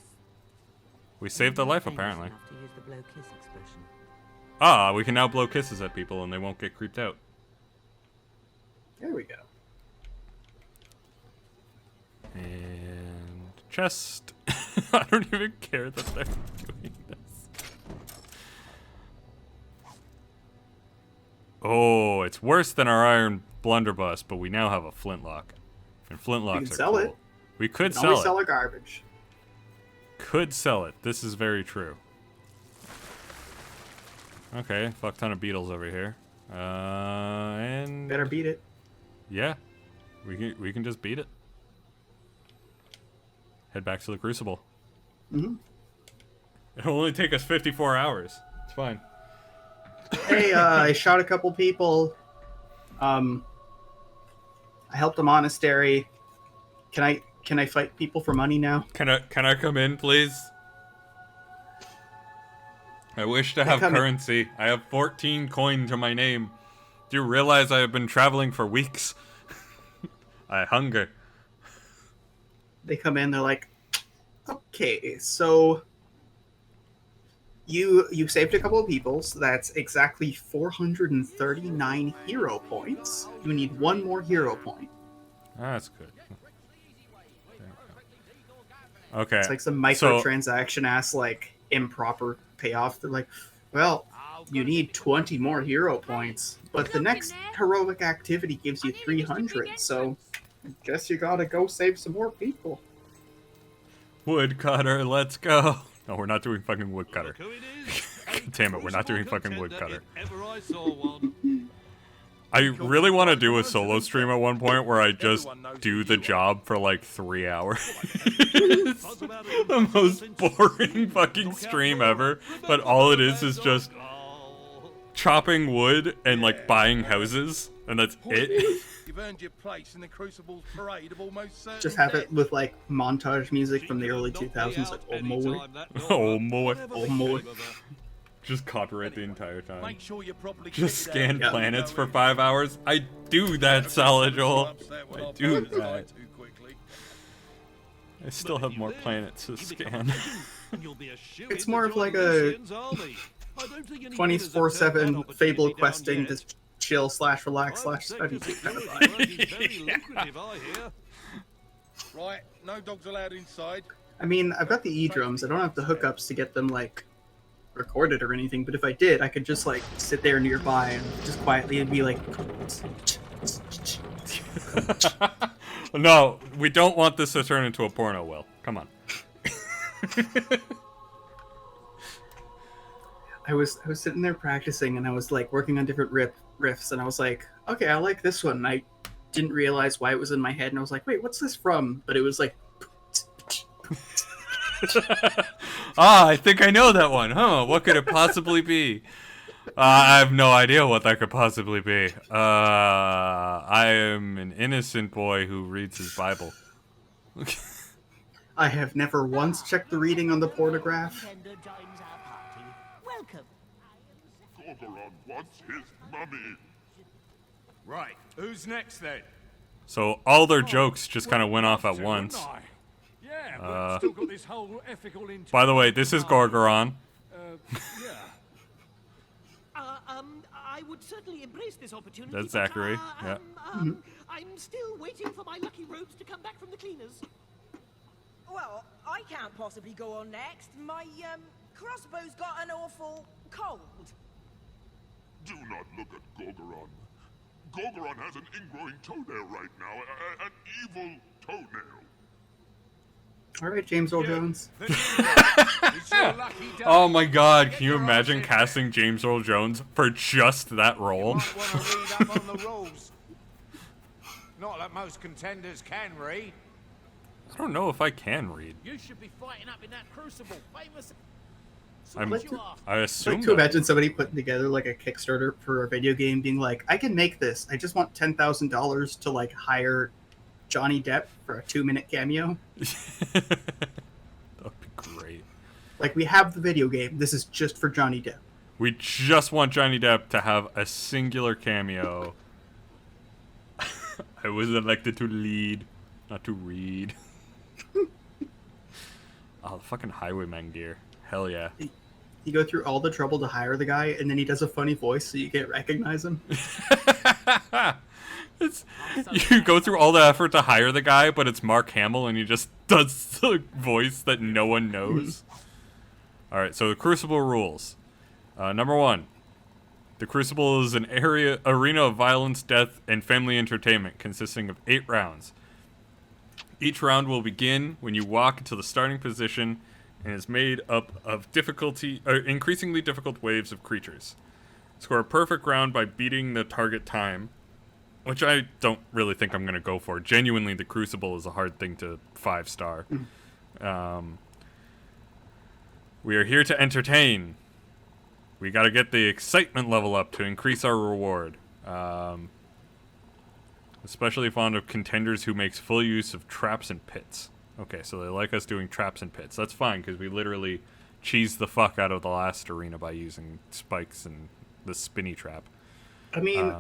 we saved their life Famous apparently. enough to use the blow kiss expression. Ah, we can now blow kisses at people and they won't get creeped out. There we go. And chest. I don't even care that they're doing this. Oh, it's worse than our iron blunderbuss, but we now have a flintlock. And flintlocks We can are sell cool. it. We could Can always sell sell it. our garbage. Could sell it. This is very true. Okay, fuck ton of beetles over here. And Better beat it. yeah, we can just beat it. Head back to the Crucible. Mm-hmm. It'll only take us 54 hours. It's fine. Hey, I shot a couple people. I helped a monastery. Can I fight people for money now? Can I come in, please? I wish to have come in. currency. I have 14 coin to my name. Do you realize I have been traveling for weeks? I hunger. They come in, they're like, okay, so you saved a couple of people, so that's exactly 439 hero points. You need one more hero point. That's good. Okay. It's like some so- microtransaction ass like improper payoff. They're like, well, you need 20 more hero points, but the next heroic activity gives you 300, so I guess you gotta go save some more people. Woodcutter, let's go. No, we're not doing fucking woodcutter. Damn it, we're not doing fucking woodcutter. I really want to do a solo stream at one point where I just do the job for like 3 hours. It's the most boring fucking stream ever, but all it is just chopping wood and like buying houses, and that's it. You've earned your place in the Crucible's parade of almost certain Just have death. it with like montage music from the early 2000s, like oh moly. Oh boy. Oh moly. Just copyright the entire time. Make sure you properly Just kick scan down. planets for 5 hours. I do that, Solid Joel. I do that. I still have more planets to scan. It's more of like a 24/7 Fable questing to chill / relax / study kind of vibe. Right, no dogs allowed inside. I mean, I've got the E-drums. I don't have the hookups to get them, like, recorded or anything, but if I did, I could just, like, sit there nearby and just quietly be like... No, we don't want this to turn into a porno, Will. Come on. I was sitting there practicing, and I was, like, working on different riffs, and I was like, okay, I like this one. And I didn't realize why it was in my head, and I was like, wait, what's this from? But it was like... I think I know that one. Huh, what could it possibly be? I have no idea what that could possibly be. I am an innocent boy who reads his Bible. I have never once checked the reading on the pornograph. Welcome. Gorgoron wants his mummy. Right, who's next then? So all their jokes just kind of went off at once. Yeah, but still got this whole ethical By the way, this is Gorgoron. Yeah. I would certainly embrace this opportunity. That's Zachary. Yeah. I'm still waiting for my lucky robes to come back from the cleaners. Well, I can't possibly go on next. My crossbow's got an awful cold. Do not look at Gorgoron. Gorgoron has an ingrowing toenail right now, an evil toenail. All right, James Earl Jones. Oh my God! Can you imagine casting James Earl Jones for just that role? Might want to read up on the rules. Not that most contenders can read. I don't know if I can read. You should be fighting up in that Crucible, famous. I assume. Like to imagine somebody putting together like a Kickstarter for a video game, being like, "I can make this. I just want $10,000 to like hire Johnny Depp for a 2-minute cameo." That'd be great. Like, we have the video game. This is just for Johnny Depp. We just want Johnny Depp to have a singular cameo. I was elected to lead, not to read. Oh, the fucking Highwayman gear. Hell yeah. You go through all the trouble to hire the guy, and then he does a funny voice so you can't recognize him. You go through all the effort to hire the guy, but it's Mark Hamill, and he just does the voice that no one knows. All right, so the Crucible rules. Number 1, the Crucible is an arena of violence, death, and family entertainment consisting of 8 rounds. Each round will begin when you walk into the starting position and is made up of increasingly difficult waves of creatures. Score a perfect round by beating the target time, which I don't really think I'm going to go for. Genuinely, the Crucible is a hard thing to 5-star. We are here to entertain. We got to get the excitement level up to increase our reward. Especially fond of contenders who makes full use of traps and pits. Okay, so they like us doing traps and pits. That's fine, because we literally cheesed the fuck out of the last arena by using spikes and the spinny trap. I mean,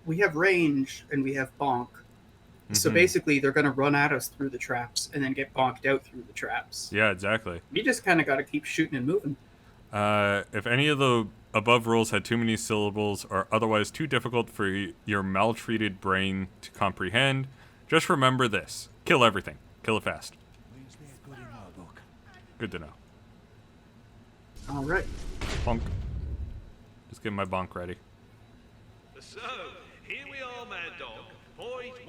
we have range and we have bonk. So basically, they're going to run at us through the traps and then get bonked out through the traps. Yeah, exactly. You just kind of got to keep shooting and moving. If any of the above rules had too many syllables or otherwise too difficult for your maltreated brain to comprehend, just remember this. Kill everything. Kill it fast. Good to know. All right. Bonk. Just getting my bonk ready. So, here we are, Mad Dog.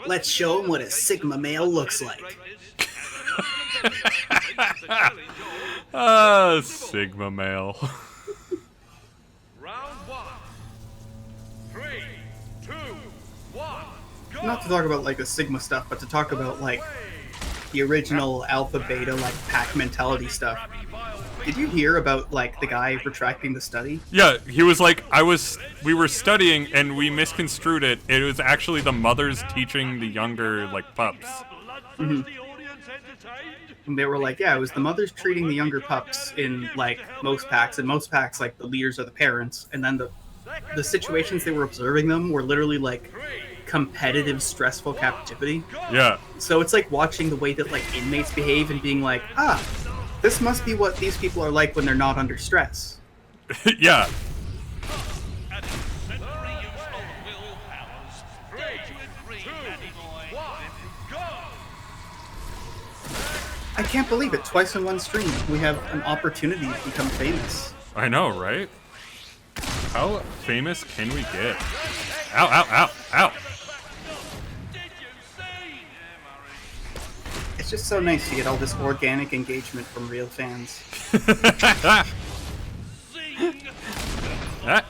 Let's show him what a Sigma male looks like. Sigma male. Round 1. 3, 2, 1, go! Not to talk about like the Sigma stuff, but to talk about like the original alpha beta like pack mentality stuff. Did you hear about like the guy retracting the study? Yeah, he was like, we were studying and we misconstrued it. It was actually the mothers teaching the younger like pups. And they were like, yeah, it was the mothers treating the younger pups in like most packs. In most packs, like the leaders are the parents, and then the situations they were observing them were literally like competitive, stressful captivity. Yeah. So it's like watching the way that like inmates behave and being like, ah, this must be what these people are like when they're not under stress. Yeah. I can't believe it. Twice in one stream, we have an opportunity to become famous. I know, right? How famous can we get? Ow, ow, ow, ow. It's just so nice to get all this organic engagement from real fans. Ah.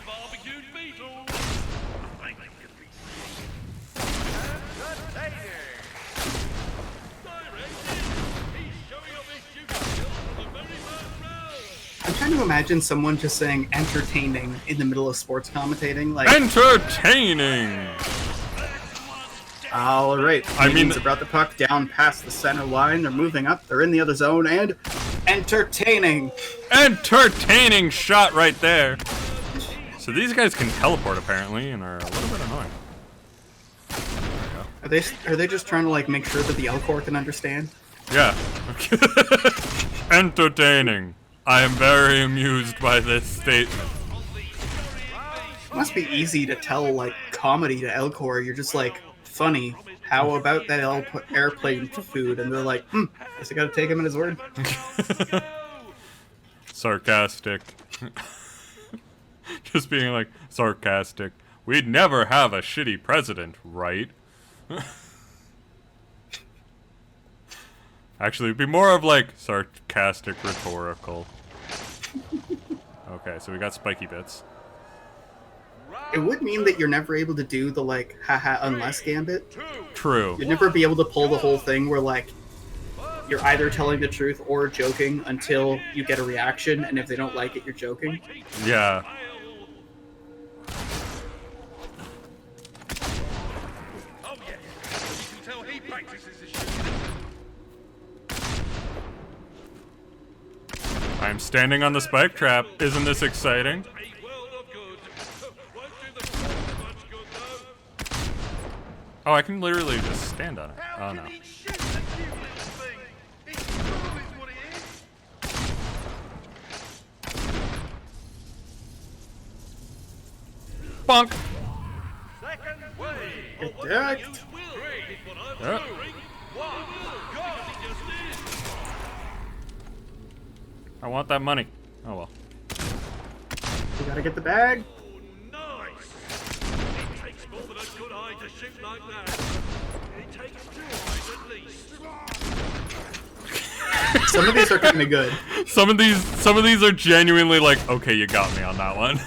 I'm trying to imagine someone just saying entertaining in the middle of sports commentating. Like, entertaining! All right. I mean, it's brought the puck down past the center line. They're moving up. They're in the other zone, and entertaining. Entertaining shot right there. So these guys can teleport apparently, and are a little bit annoying. Are they just trying to like make sure that the Elcor can understand? Yeah. Entertaining. I am very amused by this statement. It must be easy to tell like comedy to Elcor. You're just like, funny. How about that airplane food? And they're like, guess I gotta take him at his word. Sarcastic. Just being like, sarcastic. We'd never have a shitty president, right? Actually, it'd be more of like sarcastic rhetorical. Okay, so we got spiky bits. It would mean that you're never able to do the like haha unless gambit. True. You'd never be able to pull the whole thing where like you're either telling the truth or joking until you get a reaction, and if they don't like it, you're joking. Yeah. I'm standing on the spike trap. Isn't this exciting? Oh, I can literally just stand on it. Oh no. Bonk! Attacked. Yep. I want that money. Oh well. You gotta get the bag. Some of these are kind of good. Some of these are genuinely like, okay, you got me on that one.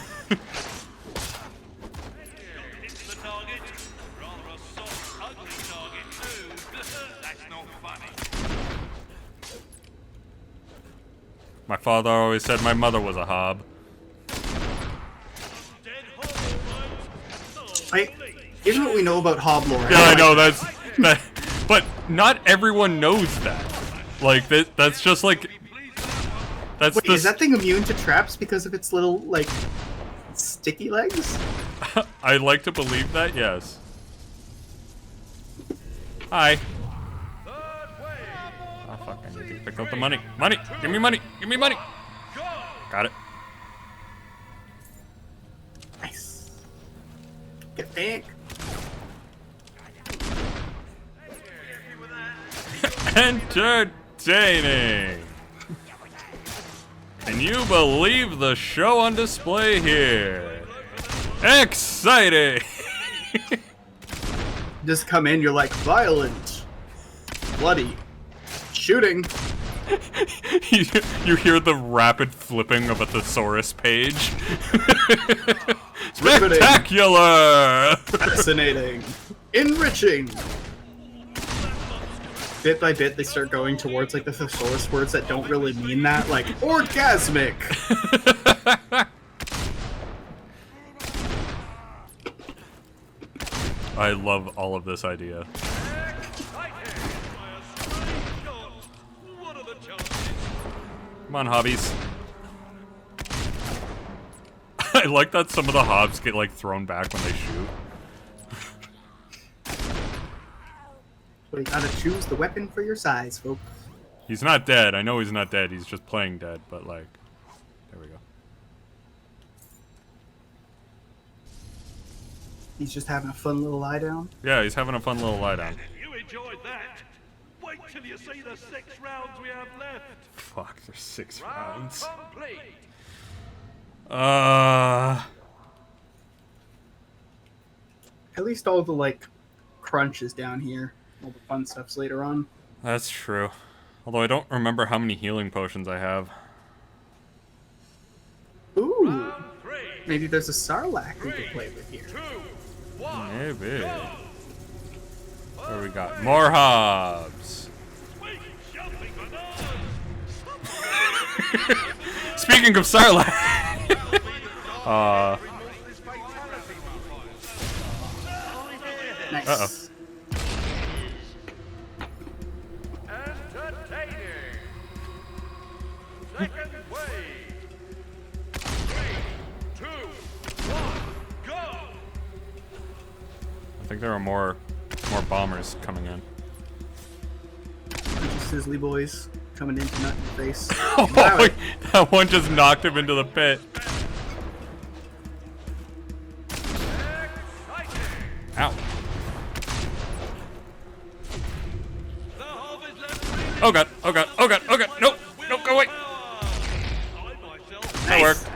My father always said my mother was a hob. Here's what we know about hob lore. Yeah, I know that, but not everyone knows that. Like that's just like that's. Wait, is that thing immune to traps because of its little like sticky legs? I like to believe that. Yes. Hi. Oh fuck! I need to pick up the money. Money! Give me money! Give me money! Got it. Nice. Get back. Entertaining. Can you believe the show on display here? Exciting. Just come in, you're like violent, bloody, shooting. You hear the rapid flipping of a thesaurus page. Spectacular! Fascinating. Enriching. Bit by bit, they start going towards like the thesaurus words that don't really mean that, like orgasmic. I love all of this idea. Come on, hobbies. I like that some of the hobs get like thrown back when they shoot. So you gotta choose the weapon for your size, folks. He's not dead. I know he's not dead. He's just playing dead, but like, there we go. He's just having a fun little lie down. Yeah, he's having a fun little lie down. You enjoyed that. Wait till you see the 6 rounds we have left. Fuck, there's 6 Round rounds. complete. At least all the like crunch is down here. All the fun stuff's later on. That's true. Although I don't remember how many healing potions I have. Ooh. Maybe there's a Sarlacc we could play with here. Maybe. What do we got? More hobs. Speaking of Sarlacc. Nice. Uh-oh. Second wave. 3, 2, 1, go. I think there are more bombers coming in. Bunch of sizzly boys coming in to nut in the face. Oh, that one just knocked him into the pit. Ow. Oh god, oh god, oh god, oh god, nope, nope, go away. That worked.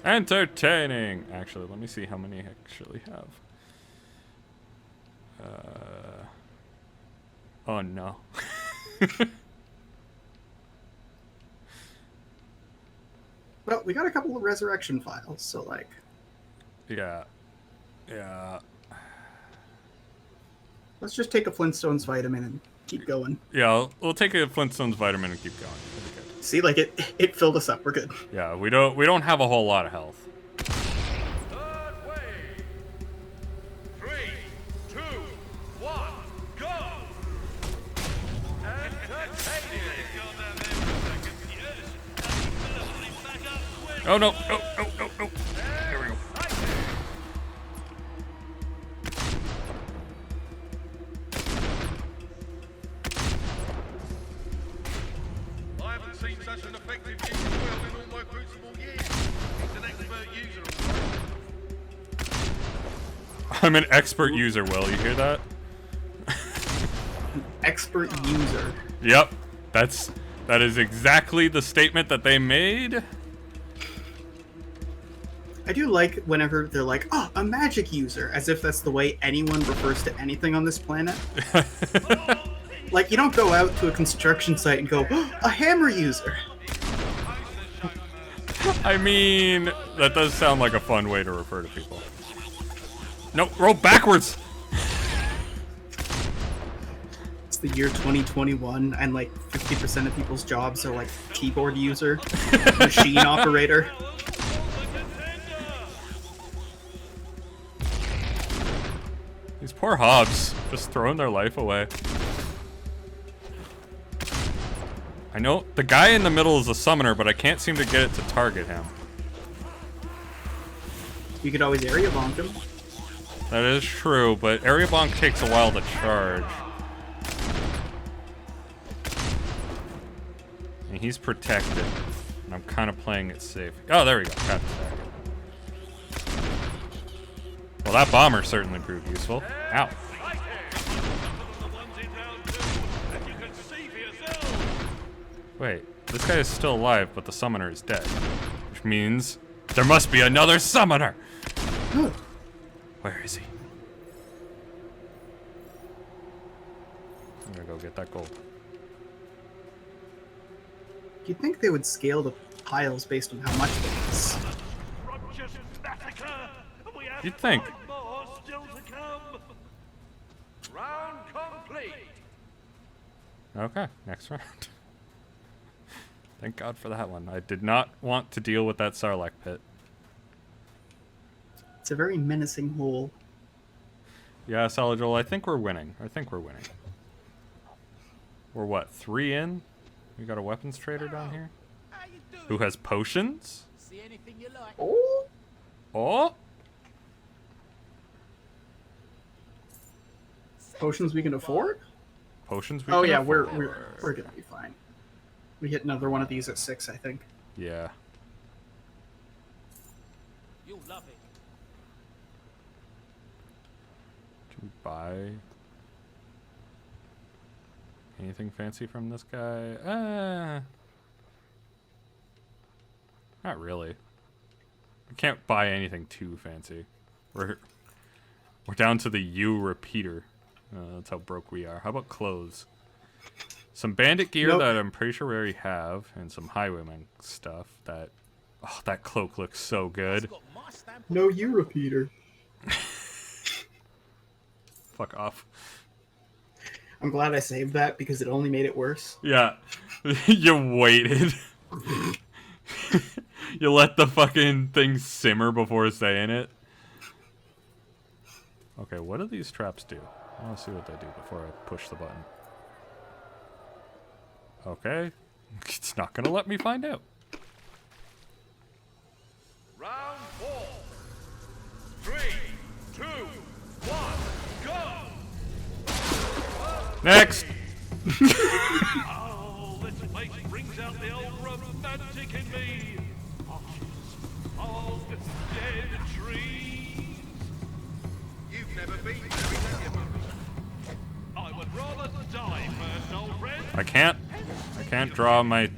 Entertaining. Actually, let me see how many I actually have. Oh no. Well, we got a couple of resurrection files, so like. Yeah. Yeah. Let's just take a Flintstones vitamin and keep going. Yeah, we'll take a Flintstones vitamin and keep going. That'd be good. See, like it filled us up. We're good. Yeah, we don't have a whole lot of health. Third wave. 3, 2, 1, go. Oh no, no, no, no, no. There we go. I haven't seen such an effective use of oil in all my Crucible years. He's an expert user. I'm an expert user, Will. You hear that? Expert user. Yep. That is exactly the statement that they made. I do like whenever they're like, oh, a magic user, as if that's the way anyone refers to anything on this planet. Like, you don't go out to a construction site and go, oh, a hammer user. I mean, that does sound like a fun way to refer to people. No, roll backwards! It's the year 2021, and like 50% of people's jobs are like keyboard user, machine operator. These poor hobs, just throwing their life away. I know the guy in the middle is a summoner, but I can't seem to get it to target him. You could always area bonk him. That is true, but area bonk takes a while to charge. And he's protected, and I'm kind of playing it safe. Oh, there we go. Got the target. Well, that bomber certainly proved useful. Ow. Wait, this guy is still alive, but the summoner is dead. Which means there must be another summoner! Where is he? I'm gonna go get that gold. You'd think they would scale the piles based on how much they is. You'd think. More still to come. Round complete. Okay, next round. Thank God for that one. I did not want to deal with that Sarlacc pit. It's a very menacing hole. Yeah, Solid Joel, I think we're winning. We're what, 3 in? We got a weapons trader down here? Who has potions? See anything you like? Oh! Oh! Potions we can afford? Potions we Oh can yeah, afford. we're gonna be fine. We hit another one of these at 6, I think. Yeah. You'll love it. Can we buy anything fancy from this guy? Not really. We can't buy anything too fancy. We're down to the U repeater. That's how broke we are. How about clothes? Some bandit gear Nope. that I'm pretty sure we already have, and some highwayman stuff that... Oh, that cloak looks so good. No you repeater. Fuck off. I'm glad I saved that because it only made it worse. Yeah. You waited. You let the fucking thing simmer before saying it. Okay, what do these traps do? I want to see what they do before I push the button. Okay. It's not going to let me find out. Round 4. 3, 2, 1, go! Next! Oh, this place brings out the old romantic in me. Oh, dead trees. You've never been there, have you, Mummy? I would rather die first, old friend. I can't draw my...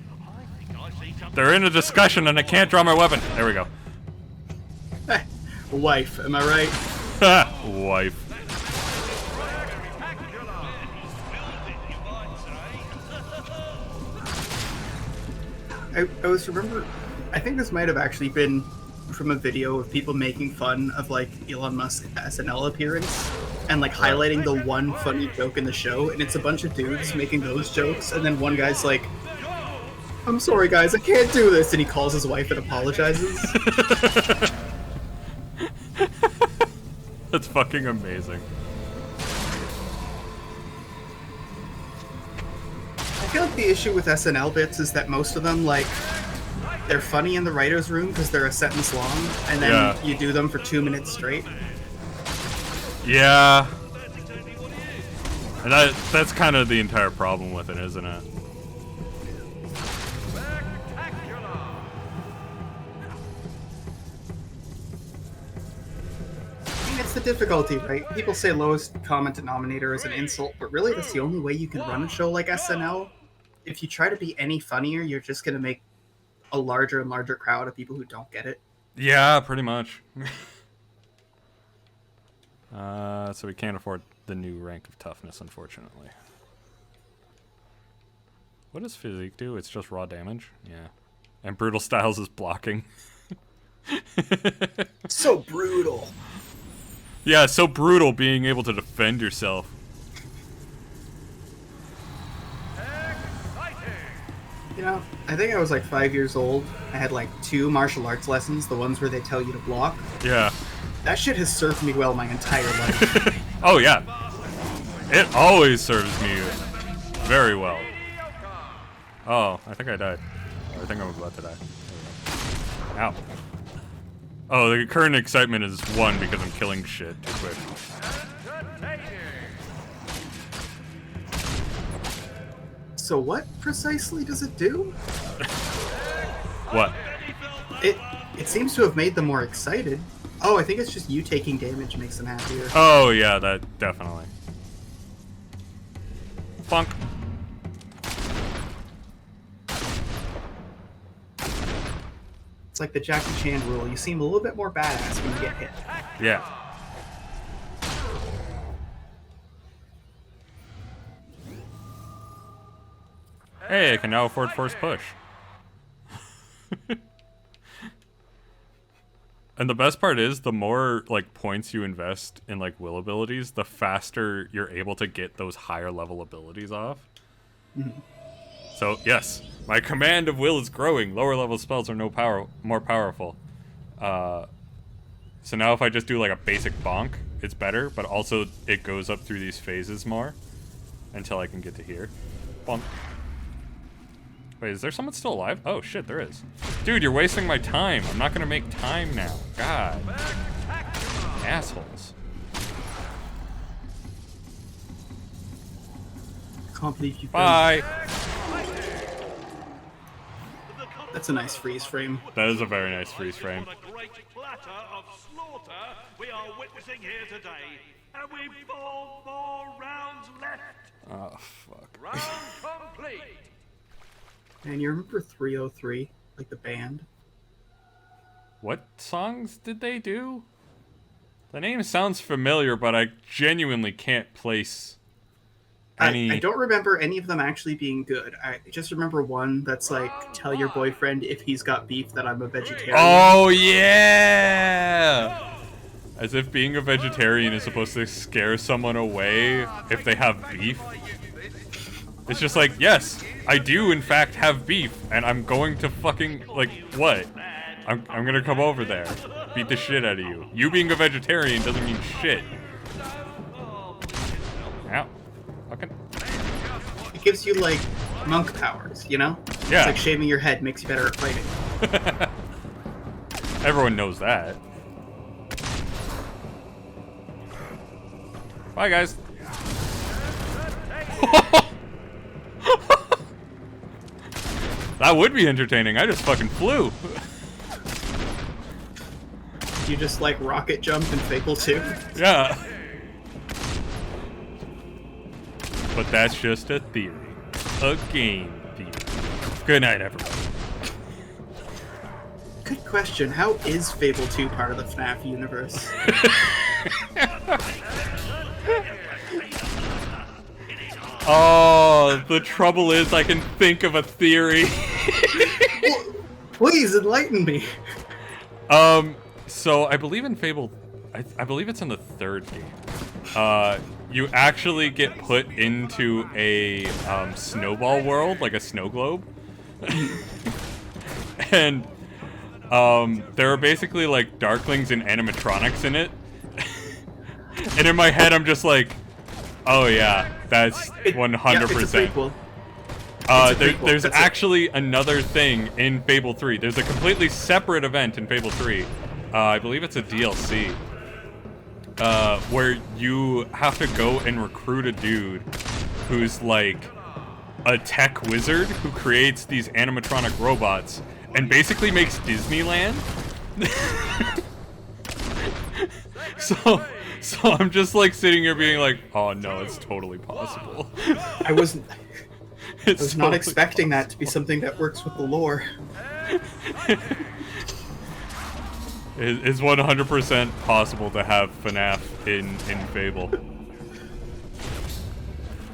They're in a discussion and I can't draw my weapon. There we go. Wife, am I right? Wife. I was I think this might have actually been from a video of people making fun of like Elon Musk's SNL appearance and like highlighting the one funny joke in the show, and it's a bunch of dudes making those jokes, and then one guy's like, "I'm sorry guys, I can't do this," and he calls his wife and apologizes. That's fucking amazing. I feel like the issue with SNL bits is that most of them, like, they're funny in the writer's room because they're a sentence long, and then you do them for 2 minutes straight. Yeah. And that's kind of the entire problem with it, isn't it? I mean, it's the difficulty, right? People say lowest common denominator is an insult, but really that's the only way you can run a show like SNL. If you try to be any funnier, you're just going to make a larger and larger crowd of people who don't get it. Yeah, pretty much. So we can't afford the new rank of toughness, unfortunately. What does physique do? It's just raw damage? Yeah. And brutal styles is blocking. So brutal. Yeah, it's so brutal being able to defend yourself. You know, I think I was like 5 years old. I had like 2 martial arts lessons, the ones where they tell you to block. Yeah. That shit has served me well my entire life. Oh, yeah. It always serves me very well. Oh, I think I died. I think I'm about to die. Ow. Oh, the current excitement is 1 because I'm killing shit too quick. So what precisely does it do? What? It seems to have made them more excited. Oh, I think it's just you taking damage makes them happier. Oh, yeah, that definitely. Funk. It's like the Jackie Chan rule. You seem a little bit more badass when you get hit. Yeah. Hey, I can now afford first push. And the best part is, the more like points you invest in like will abilities, the faster you're able to get those higher level abilities off. Mm-hmm. So yes, my command of will is growing. Lower level spells are more powerful. So now if I just do like a basic bonk, it's better, but also it goes up through these phases more until I can get to here. Bonk. Wait, is there someone still alive? Oh shit, there is. Dude, you're wasting my time. I'm not gonna make time now. God. Assholes. Can't believe you. Bye. That's a nice freeze frame. That is a very nice freeze frame. A great platter of slaughter we are witnessing here today, and we've 4 more rounds left. Oh fuck. Round complete. Man, you remember 303, like the band? What songs did they do? The name sounds familiar, but I genuinely can't place any... I don't remember any of them actually being good. I just remember one that's like, tell your boyfriend if he's got beef that I'm a vegetarian. Oh, yeah! As if being a vegetarian is supposed to scare someone away if they have beef. It's just like, yes, I do in fact have beef, and I'm going to fucking, like, what? I'm gonna come over there, beat the shit out of you. You being a vegetarian doesn't mean shit. Ow. Okay. It gives you, like, monk powers, you know? Yeah. It's like shaving your head makes you better at fighting. Everyone knows that. Bye, guys. That would be entertaining. I just fucking flew. You just, like, rocket jump in Fable 2? Yeah. But that's just a theory. A game theory. Good night, everybody. Good question. How is Fable 2 part of the FNAF universe? Oh, the trouble is I can think of a theory. Well, please enlighten me. So I believe in Fable, I believe it's in the 3rd game. You actually get put into a snowball world, like a snow globe. And there are basically like darklings and animatronics in it. And in my head I'm just like, oh yeah, that's 100%. There's actually another thing in Fable 3. There's a completely separate event in Fable 3. I believe it's a DLC. Where you have to go and recruit a dude who's like a tech wizard who creates these animatronic robots and basically makes Disneyland. So I'm just like sitting here being like, oh no, it's totally possible. I was not expecting that to be something that works with the lore. It's 100% possible to have FNAF in Fable.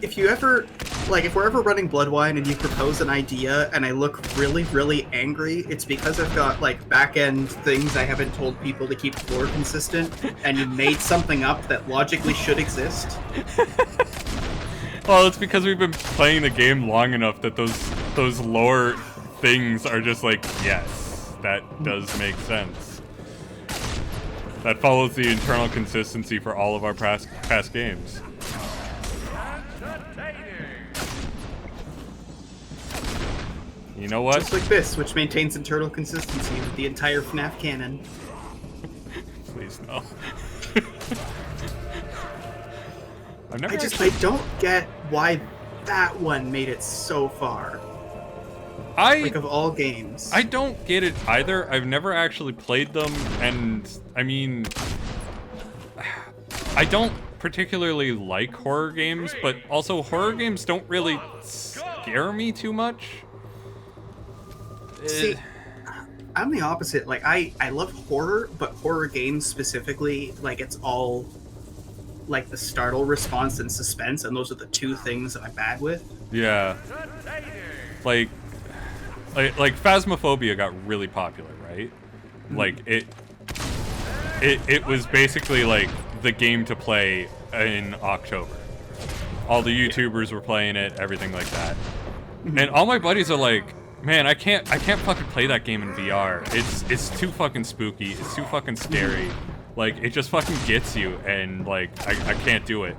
If you ever, like, if we're ever running Bloodwine and you propose an idea and I look really, really angry, it's because I've got, like, back-end things I haven't told people to keep the lore consistent, and you made something up that logically should exist. Well, it's because we've been playing the game long enough that those lore things are just like, yes, that does make sense. That follows the internal consistency for all of our past games. You know what? Just like this, which maintains internal consistency with the entire FNAF canon. Please no. I don't get why that one made it so far. Like, of all games. I don't get it either. I've never actually played them, and I mean, I don't particularly like horror games, but also horror games don't really scare me too much. See, I'm the opposite. Like, I love horror, but horror games specifically, like, it's all like the startle response and suspense, and those are the two things that I'm bad with. Yeah. Like Phasmophobia got really popular, right? Like it was basically like the game to play in October. All the YouTubers were playing it, everything like that. And all my buddies are like, man, I can't fucking play that game in VR. It's too fucking spooky. It's too fucking scary. Like, it just fucking gets you, and, like, I can't do it.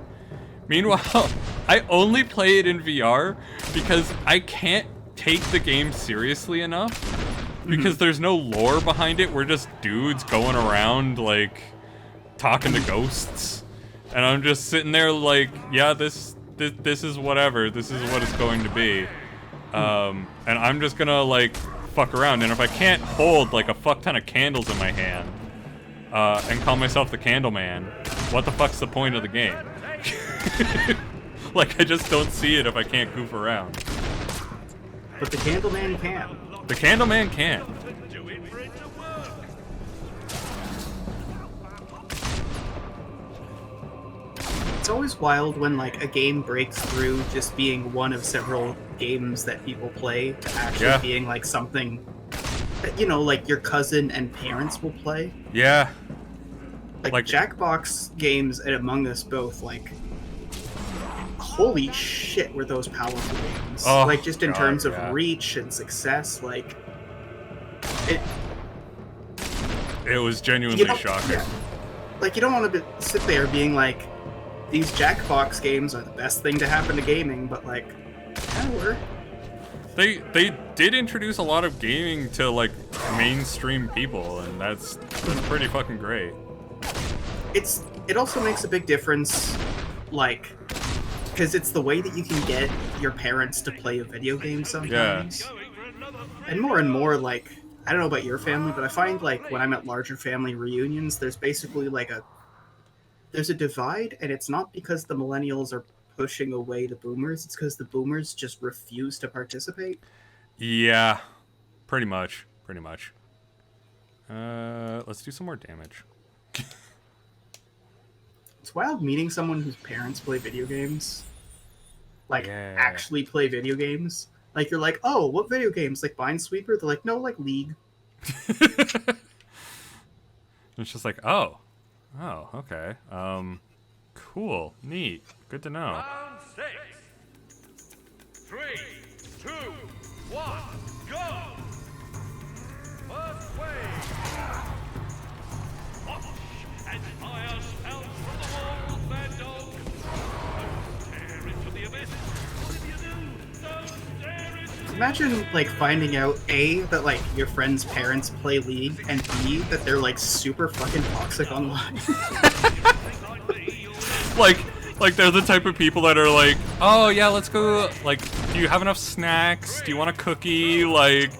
Meanwhile, I only play it in VR because I can't take the game seriously enough. Because there's no lore behind it. We're just dudes going around, like, talking to ghosts. And I'm just sitting there like, yeah, this is whatever. This is what it's going to be. And I'm just gonna, like, fuck around. And if I can't hold, like, a fuck ton of candles in my hand, and call myself the Candle Man, what the fuck's the point of the game? Like, I just don't see it if I can't goof around. But the Candleman can. The Candleman can. It's always wild when, like, a game breaks through just being one of several games that people play to actually being, like, something that, you know, like, your cousin and parents will play. Yeah. Like Jackbox games and Among Us both, like, holy shit, were those powerful games. Oh, like, just in God, terms of yeah. reach and success, like, it was genuinely shocking. Yeah. Like, you don't want to sit there being like, these Jackbox games are the best thing to happen to gaming, but, like, were. They did introduce a lot of gaming to, like, mainstream people, and that's pretty fucking great. It also makes a big difference, like, because it's the way that you can get your parents to play a video game sometimes. Yeah. And more, like, I don't know about your family, but I find, like, when I'm at larger family reunions, there's basically, like, there's a divide, and it's not because the millennials are pushing away the boomers, it's because the boomers just refuse to participate. Yeah, pretty much. Let's do some more damage. It's wild meeting someone whose parents play video games. Like, actually play video games. Like, you're like, oh, what video games? Like Minesweeper? They're like, no, like League. It's just like, oh, okay. Cool, neat, good to know. Round 6. 3, 2, 1, go! First wave. Watch as fire spells from the walls, bad dog. Don't stare into the abyss. What if you do? Don't stare into the Imagine, like, finding out, A, that, like, your friend's parents play League, and B, that they're, like, super fucking toxic online. Like they're the type of people that are like, oh yeah, let's go, like, do you have enough snacks? Do you want a cookie? Like,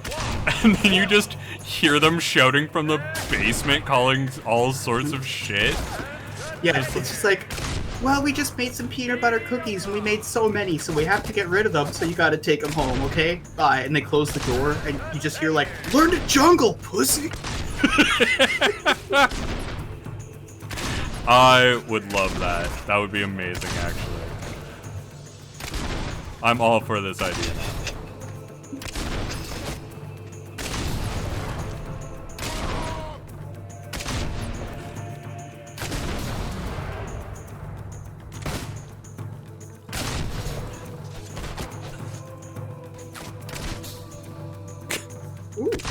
and then you just hear them shouting from the basement, calling all sorts of shit. Yeah, it's just like, well, we just made some peanut butter cookies, and we made so many, so we have to get rid of them, so you gotta take them home, okay? Bye. And they close the door, and you just hear, like, learn to jungle, pussy! I would love that. That would be amazing, actually. I'm all for this idea.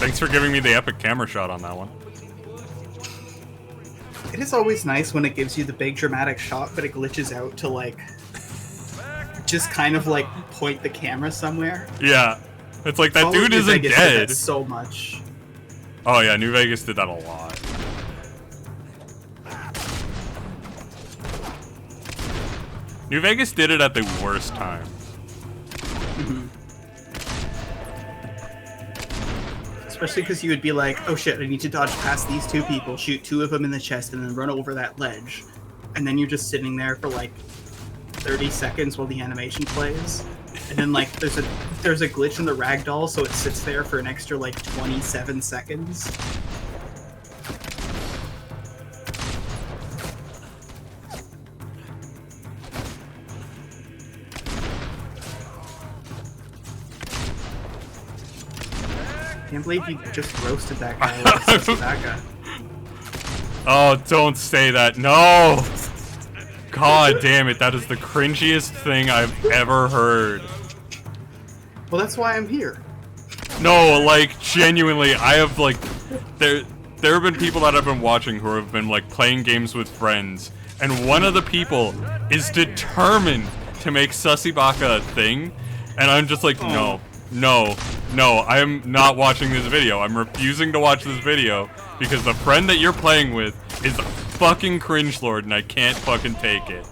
Thanks for giving me the epic camera shot on that one. It is always nice when it gives you the big dramatic shot, but it glitches out to, like, just kind of, like, point the camera somewhere. Yeah. It's like, that dude isn't Vegas dead. Did that so much. Oh yeah, New Vegas did that a lot. New Vegas did it at the worst time. Especially because you would be like, oh shit, I need to dodge past these two people, shoot two of them in the chest, and then run over that ledge. And then you're just sitting there for like 30 seconds while the animation plays. And then, like, there's a glitch in the ragdoll, so it sits there for an extra, like, 27 seconds. Can't believe you just roasted that guy. That guy. Oh, don't say that. No! God damn it, that is the cringiest thing I've ever heard. Well, that's why I'm here. No, like, genuinely, I have, like, there have been people that I've been watching who have been like playing games with friends, and one of the people is determined to make Sussy Baka a thing, and I'm just like, no, I am not watching this video. I'm refusing to watch this video because the friend that you're playing with is a fucking cringe lord, and I can't fucking take it.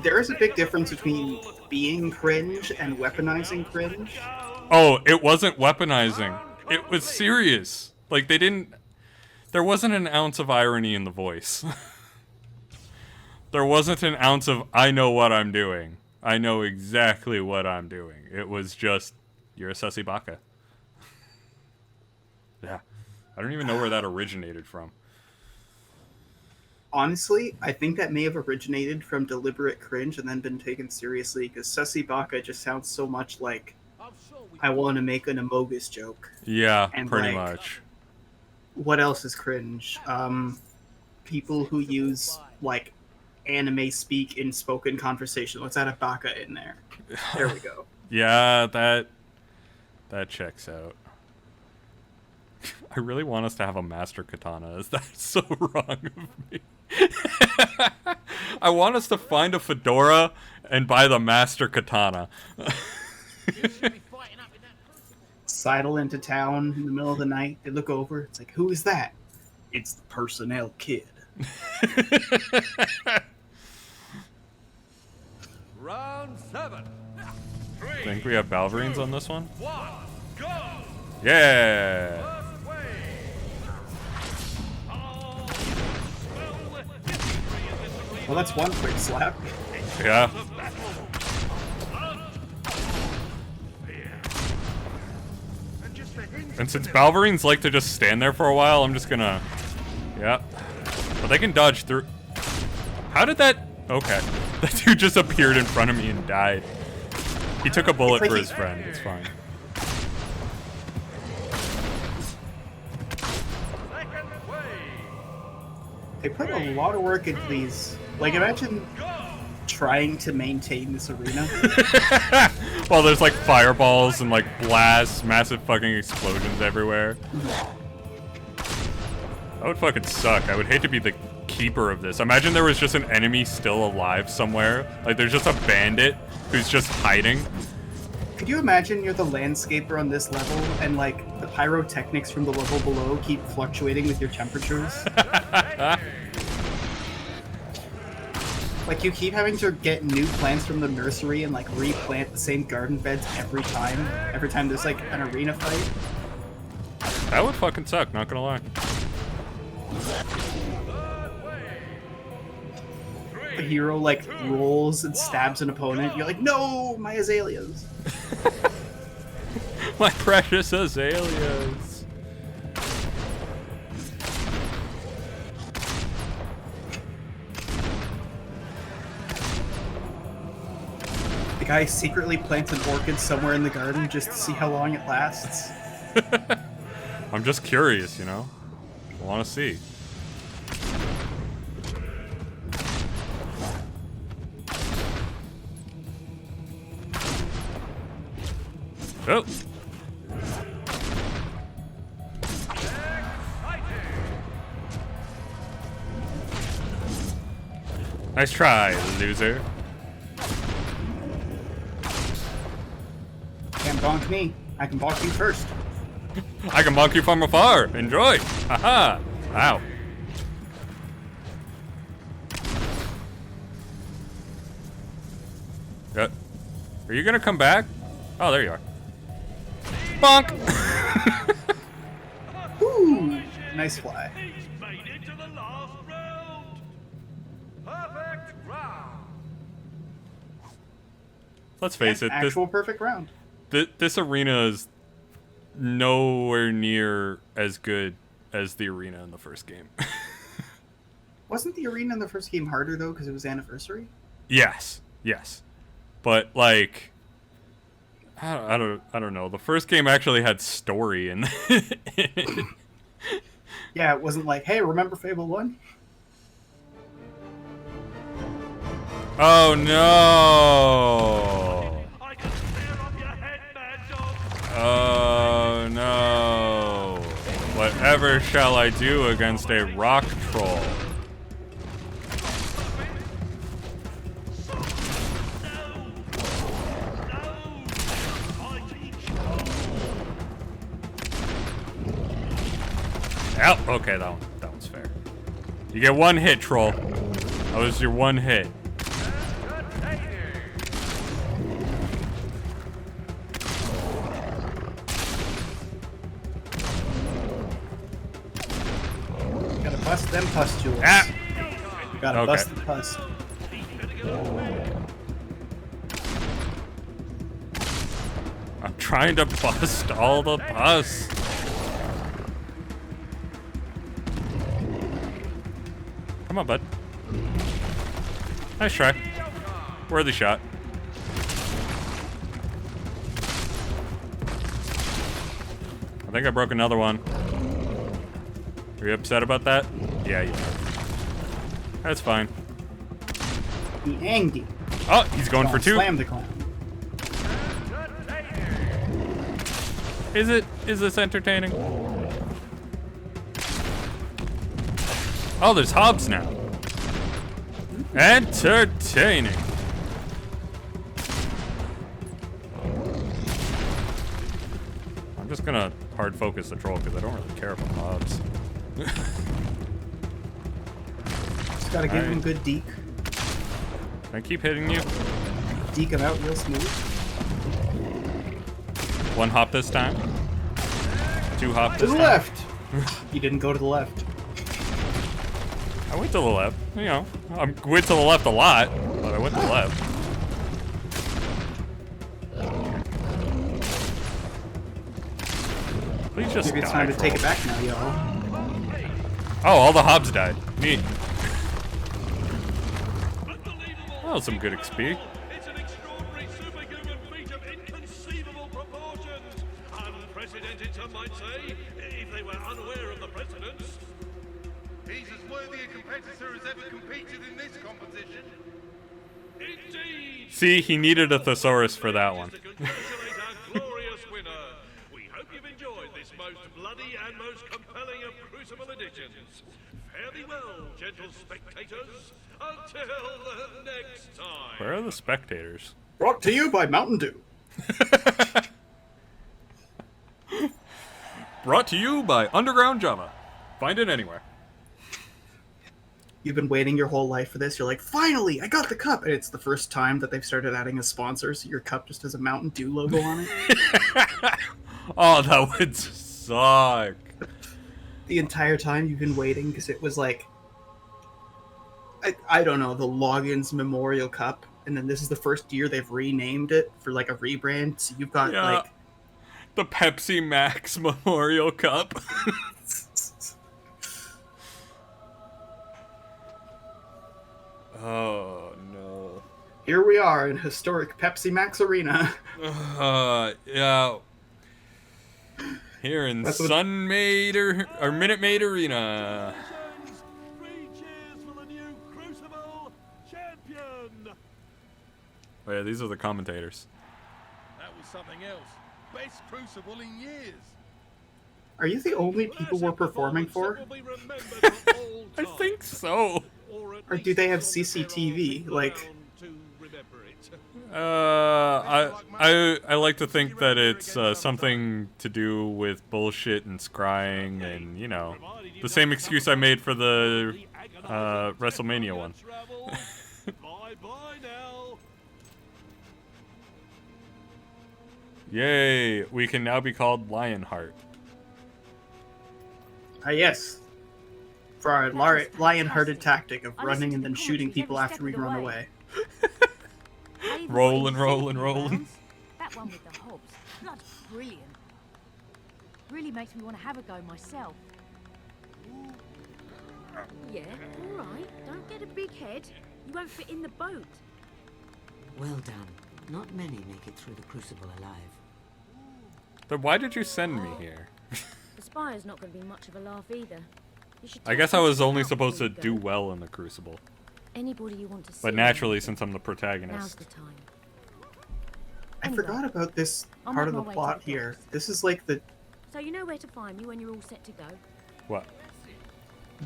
There is a big difference between being cringe and weaponizing cringe. Oh, it wasn't weaponizing. It was serious. Like, there wasn't an ounce of irony in the voice. There wasn't an ounce of, I know what I'm doing. I know exactly what I'm doing. It was just, you're a Sussy Baka. Yeah. I don't even know where that originated from. Honestly, I think that may have originated from deliberate cringe and then been taken seriously, because Sussy Baka just sounds so much like I want to make an Amogus joke. Yeah, and pretty like, much. What else is cringe? People who use like anime speak in spoken conversation. Let's add a Baka in there. There we go. Yeah, that checks out. I really want us to have a master katana. Is that so wrong of me? I want us to find a fedora and buy the master katana. Sidle into town in the middle of the night. They look over. It's like, who is that? It's the personnel kid. Round 7. Think we have Balverines on this one? 1, go! Yeah! Well, that's one quick slap. Yeah. And since Balverines like to just stand there for a while, I'm just gonna... Yeah. But they can dodge through... How did that... Okay. That dude just appeared in front of me and died. He took a bullet for his friend. It's fine. They put a lot of work into these. Like, imagine trying to maintain this arena. Well, there's like fireballs and like blasts, massive fucking explosions everywhere. That would fucking suck. I would hate to be the keeper of this. Imagine there was just an enemy still alive somewhere. Like, there's just a bandit who's just hiding. Could you imagine you're the landscaper on this level and like the pyrotechnics from the level below keep fluctuating with your temperatures? Like, you keep having to get new plants from the nursery and like replant the same garden beds every time there's like an arena fight. That would fucking suck, not gonna lie. The hero like rolls and stabs an opponent. You're like, no, my azaleas. My precious azaleas. The guy secretly plants an orchid somewhere in the garden just to see how long it lasts. I'm just curious, you know? I want to see. Oh. Nice try, loser. Can't bonk me. I can bonk you first. I can bonk you from afar. Enjoy. Haha. Ow. Are you gonna come back? Oh, there you are. Bonk! Ooh, nice fly. He's made it to the last round. Perfect round. Let's face it, Actual perfect round. This arena is nowhere near as good as the arena in the first game. Wasn't the arena in the first game harder though because it was anniversary? Yes. But like, I don't know. The first game actually had story in it. Yeah, it wasn't like, hey, remember Fable 1? Oh no! Oh no! Whatever shall I do against a rock troll? Yep, okay, that one's fair. You get one hit, troll. That was your one hit. Gotta bust them pustules. Ah! Gotta Okay. bust the pus. I'm trying to bust all the pus. Come on, bud. Nice try. Worthy shot. I think I broke another one. Are you upset about that? Yeah, you are. That's fine. Be angry. Oh, he's going for two. Slam the clown. Is this entertaining? Oh, there's hobs now. Entertaining. I'm just gonna hard focus the troll because I don't really care about hobs. Just gotta give him good deke. Can I keep hitting you? Deke him out real smooth. One hop this time. Two hop To this the time. left. You didn't go to the left. I went to the left. You know, I went to the left a lot, but I went to the left. Please just Maybe it's die, time to take it troll. back now, y'all. Oh, all the hobs died. Neat. Oh, some good XP. It's an extraordinary superhuman feat of inconceivable proportions. Unprecedented, some might say, if they were unaware of the precedents. He's as worthy a competitor as ever competed in this competition. Indeed. See, he needed a thesaurus for that one. To congratulate our glorious winner. We hope you've enjoyed this most bloody and most compelling of Crucible editions. Fare thee well, gentle spectators. Until the next time. Where are the spectators? Brought to you by Mountain Dew. Brought to you by Underground Java. Find it anywhere. You've been waiting your whole life for this. You're like, finally, I got the cup. And it's the first time that they've started adding a sponsor, so your cup just has a Mountain Dew logo on it. Oh, that would suck. The entire time you've been waiting, because it was like, I don't know, the Loggins Memorial Cup. And then this is the first year they've renamed it for like a rebrand. So you've got like... The Pepsi Max Memorial Cup. Oh, no. Here we are in historic Pepsi Max Arena. Yeah. Here in That's what- Sun-Maid or Minute Maid Arena. 3 cheers for the new Crucible champion! Oh yeah, these are the commentators. That was something else. Best Crucible in years. Are you the only people we're performing for? I think so. Or do they have CCTV? Like, I like to think that it's something to do with bullshit and scrying and, you know, the same excuse I made for the WrestleMania one. Bye-bye now. Yay, we can now be called Lionheart. yes. For our lion-hearted tactic of running and then shooting people after we run away. Rolling. That one with the hobs. Bloody brilliant. Really makes me want to have a go myself. Yeah, all right. Don't get a big head. You won't fit in the boat. Well done. Not many make it through the Crucible alive. Then why did you send me here? The spire's not going to be much of a laugh either. You should I tell guess I was people only out supposed to before you do go. well in the Crucible. Anybody you want to see. But naturally, anything, since I'm the now's protagonist. the time. I forgot about this I'm part on of the my way to plot the here. docks. This is like the So you know where to find me when you're all set to go. What?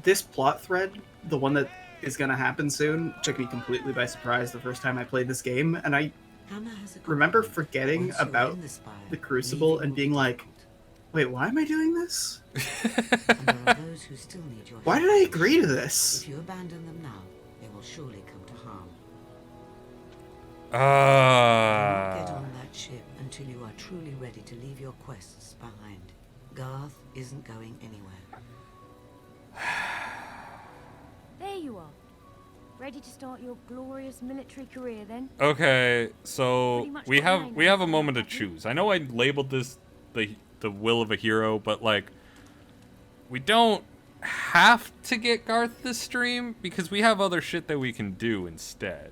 This plot thread, the one that is going to happen soon, took me completely by surprise the first time I played this game, and I remember forgetting about the Crucible and being like, wait, why am I doing this? Why did I agree to this? If you abandon them now, they will surely come to harm. Do not get on that ship until you are truly ready to leave your quests behind. Garth isn't going anywhere. There you are. Ready to start your glorious military career then? Okay, so we have a moment to choose. I know I labeled this the will of a hero, but like we don't have to get Garth this stream because we have other shit that we can do instead.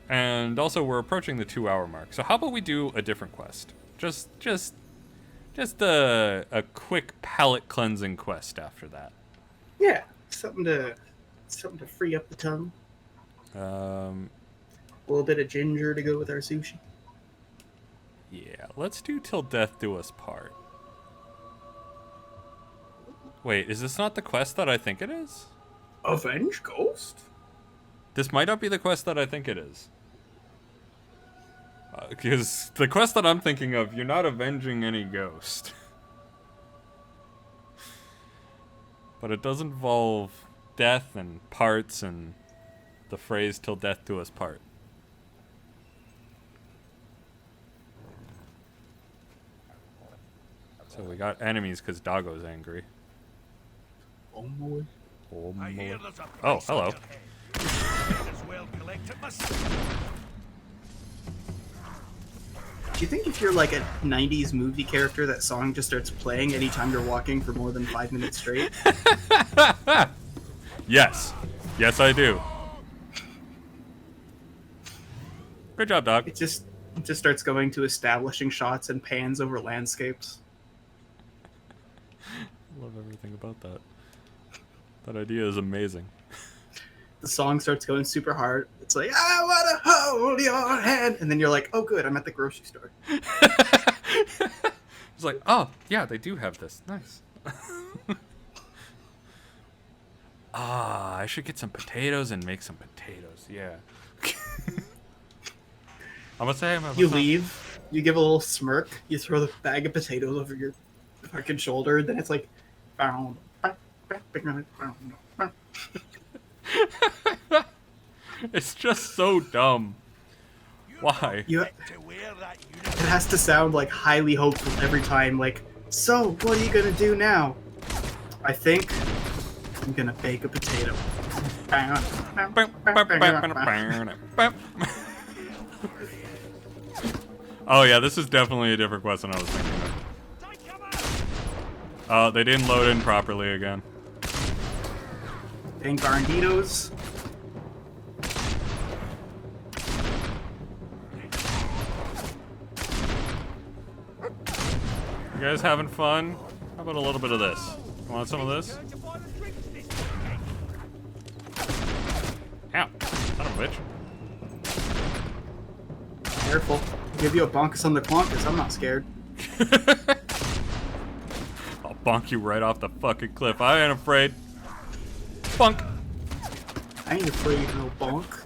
And also we're approaching the 2-hour mark. So how about we do a different quest? Just a quick palate cleansing quest after that. Yeah, something to free up the tongue. A little bit of ginger to go with our sushi. Yeah, let's do Till Death Do Us Part. Wait, is this not the quest that I think it is? Avenge Ghost? This might not be the quest that I think it is. Because the quest that I'm thinking of, you're not avenging any ghost. But it does involve death and parts and the phrase "till death do us part." So we got enemies because Doggo's angry. Oh boy. Oh boy. Oh, hello. Do you think if you're like a 90s movie character, that song just starts playing anytime you're walking for more than 5 minutes straight? Yes. Yes, I do. Good job, dog. It just starts going to establishing shots and pans over landscapes. Love everything about that. That idea is amazing. The song starts going super hard. It's like, I want to hold your hand. And then you're like, oh, good, I'm at the grocery store. It's like, oh, yeah, they do have this. Nice. I should get some potatoes and make some potatoes. Yeah. I'm gonna say you leave, you give a little smirk, you throw the bag of potatoes over your fucking shoulder, then it's like, it's just so dumb. Why? It has to sound like highly hopeful every time, like, so what are you gonna do now? I think I'm gonna bake a potato. Oh yeah, this is definitely a different quest than I was thinking of. They didn't load in properly again. Dang Baranditos. You guys having fun? How about a little bit of this? You want some of this? Ow. Son of a bitch. Careful. I'll give you a bonkus on the clonkus. I'm not scared. I'll bonk you right off the fucking cliff. I ain't afraid. Bonk. I ain't afraid of no bonk.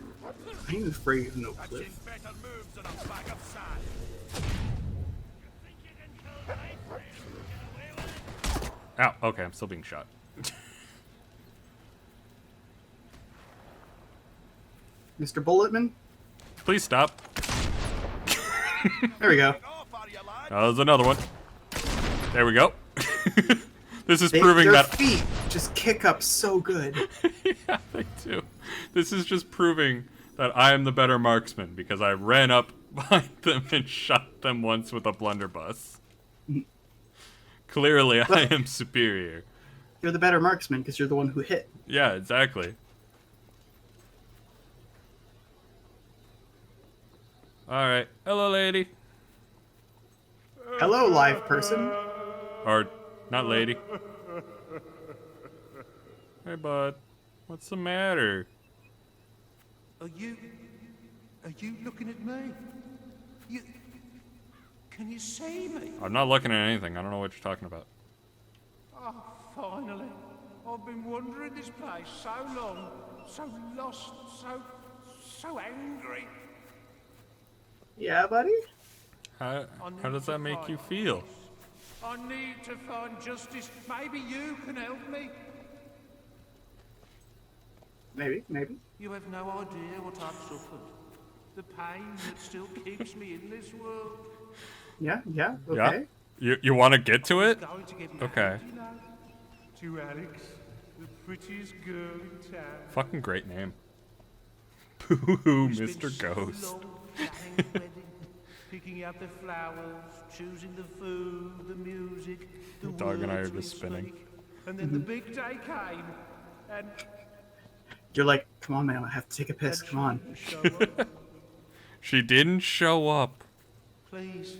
I ain't afraid of no cliff. Ow. Okay, I'm still being shot. Mr. Bulletman? Please stop. There we go. There's another one. There we go. This is proving their that feet just kick up so good. Yeah, they do. This is just proving that I am the better marksman because I ran up behind them and shot them once with a blunderbuss. Clearly, I am superior. You're the better marksman because you're the one who hit. Yeah, exactly. Alright. Hello, lady. Hello, live person. Or, not lady. Hey, bud. What's the matter? Are you looking at me? Can you see me? I'm not looking at anything. I don't know what you're talking about. Oh, finally. I've been wandering this place so long, so lost, so angry. Yeah, buddy? How does that make you feel? I need to find justice. Maybe you can help me. Maybe, maybe. You have no idea what I've suffered. The pain that still keeps me in this world. Yeah, Yeah? okay. You want to get to it? Okay. To Alex, the prettiest girl in town. Fucking great name. Boo-hoo, Mr. Ghost. Picking out the flowers, choosing the food, the music, the dog and I are words we just spinning. speak. And then the big day came, and You're like, come on, man, I have to take a piss. Come on. She didn't show up. please,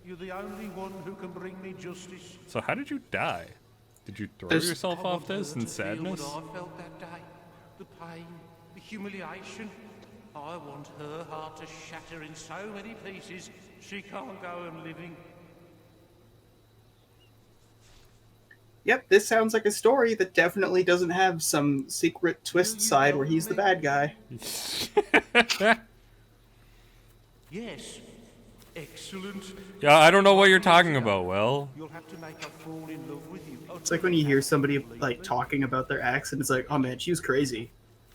you're the only one who can bring me justice. So how did you die? Did you throw There's- yourself off this in To feel sadness? what I felt that day, the pain, the humiliation. I want her heart to shatter in so many pieces she can't go on living. Yep, this sounds like a story that definitely doesn't have some secret twist side where he's the bad guy. Yes, excellent. Yeah, I don't know what you're talking about, Well. You'll have to make her fall in love with you. It's like when you hear somebody like talking about their ex and it's like, oh man, she was crazy.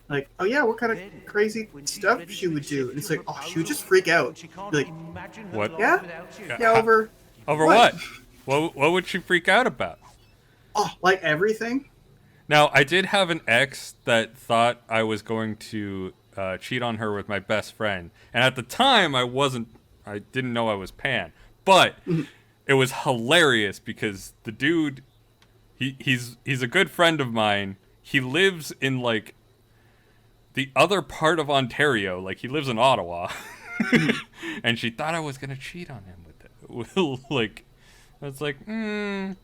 Like, oh yeah, what kind of crazy stuff she would do? And it's like, oh, she would just freak out. Be like, What? yeah? Yeah, over what? What would she freak out about? Oh, like everything? Now, I did have an ex that thought I was going to cheat on her with my best friend. And at the time, I didn't know I was pan. But it was hilarious because the dude, he's a good friend of mine. He lives in, like, the other part of Ontario. Like, he lives in Ottawa. And she thought I was going to cheat on him with it. Like, I was like, no,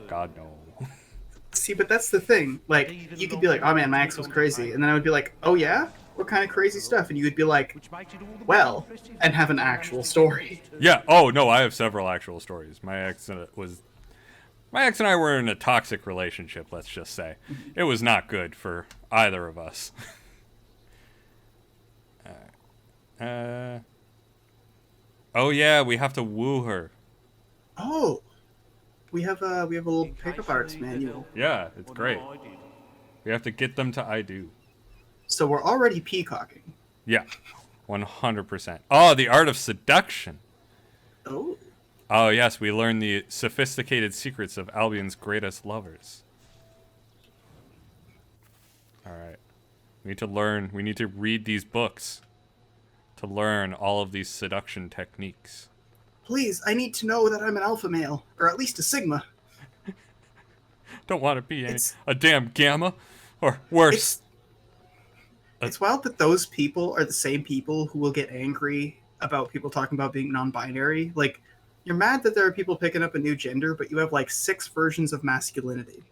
God, no. See, but that's the thing. Like, you could be like, oh man, my ex was crazy. And then I would be like, oh yeah? What kind of crazy stuff? And you would be like, well, and have an actual story. Yeah, oh no, I have several actual stories. My ex and I were in a toxic relationship, let's just say. It was not good for either of us. Oh yeah, we have to woo her. Oh. We have a little pickup artist manual. Yeah, it's great. We have to get them to I do. So we're already peacocking. Yeah, 100%. Oh, the art of seduction. Oh. Oh yes, we learn the sophisticated secrets of Albion's greatest lovers. All right. We need to read these books to learn all of these seduction techniques. Please, I need to know that I'm an alpha male, or at least a sigma. Don't want to be a damn gamma, or worse. It's wild that those people are the same people who will get angry about people talking about being non-binary. Like, you're mad that there are people picking up a new gender, but you have like 6 versions of masculinity.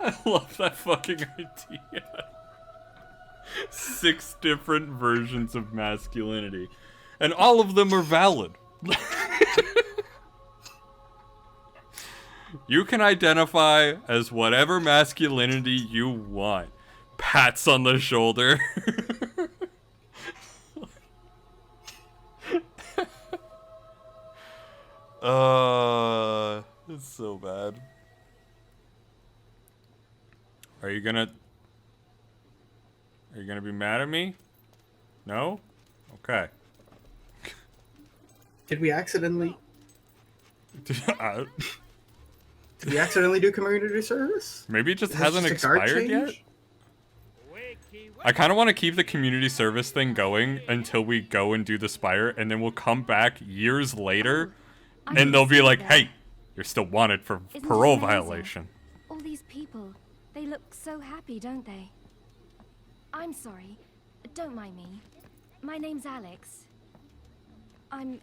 I love that fucking idea. 6 different versions of masculinity. And all of them are valid. You can identify as whatever masculinity you want. Pats on the shoulder. It's so bad. Are you gonna be mad at me? No? Okay. Did we accidentally... Did we accidentally do community service? Maybe it just Is hasn't this a guard expired yet? change? I kind of want to keep the community service thing going until we go and do the Spire, and then we'll come back years later, and they'll be like, hey, you're still wanted for parole violation. All these people, they look so happy, don't they? I'm sorry. Don't mind me. My name's Alex. I'm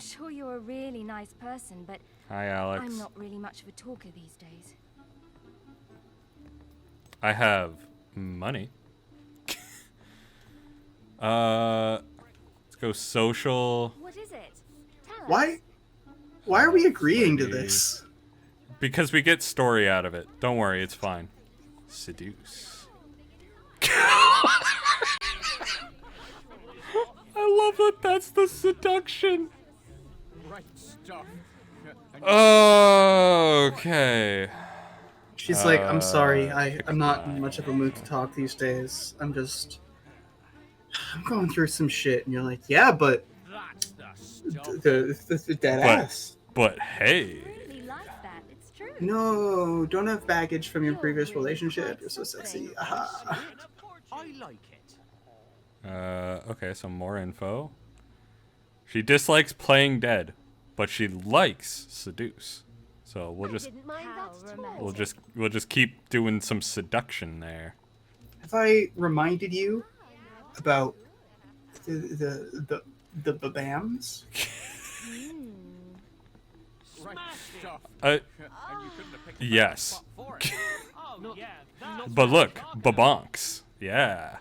sure you're a really nice person, but Hi, Alex. I'm not really much of a talker these days. I have money. Let's go social. What is it? Tell us. Why are we agreeing to this? Because we get story out of it. Don't worry, it's fine. Seduce. I love that that's the seduction. Great stuff. Okay. She's like, I'm sorry, I'm not in much of a mood to talk these days. I'm going through some shit. And you're like, yeah, but the dead ass. But hey. No, don't have baggage from your previous relationship. You're so sexy. Aha. I like it. Okay, some more info. She dislikes playing dead, but she likes seduce. So we'll just keep doing some seduction there. Have I reminded you about the babams? Yes. But look, babonks. Yeah.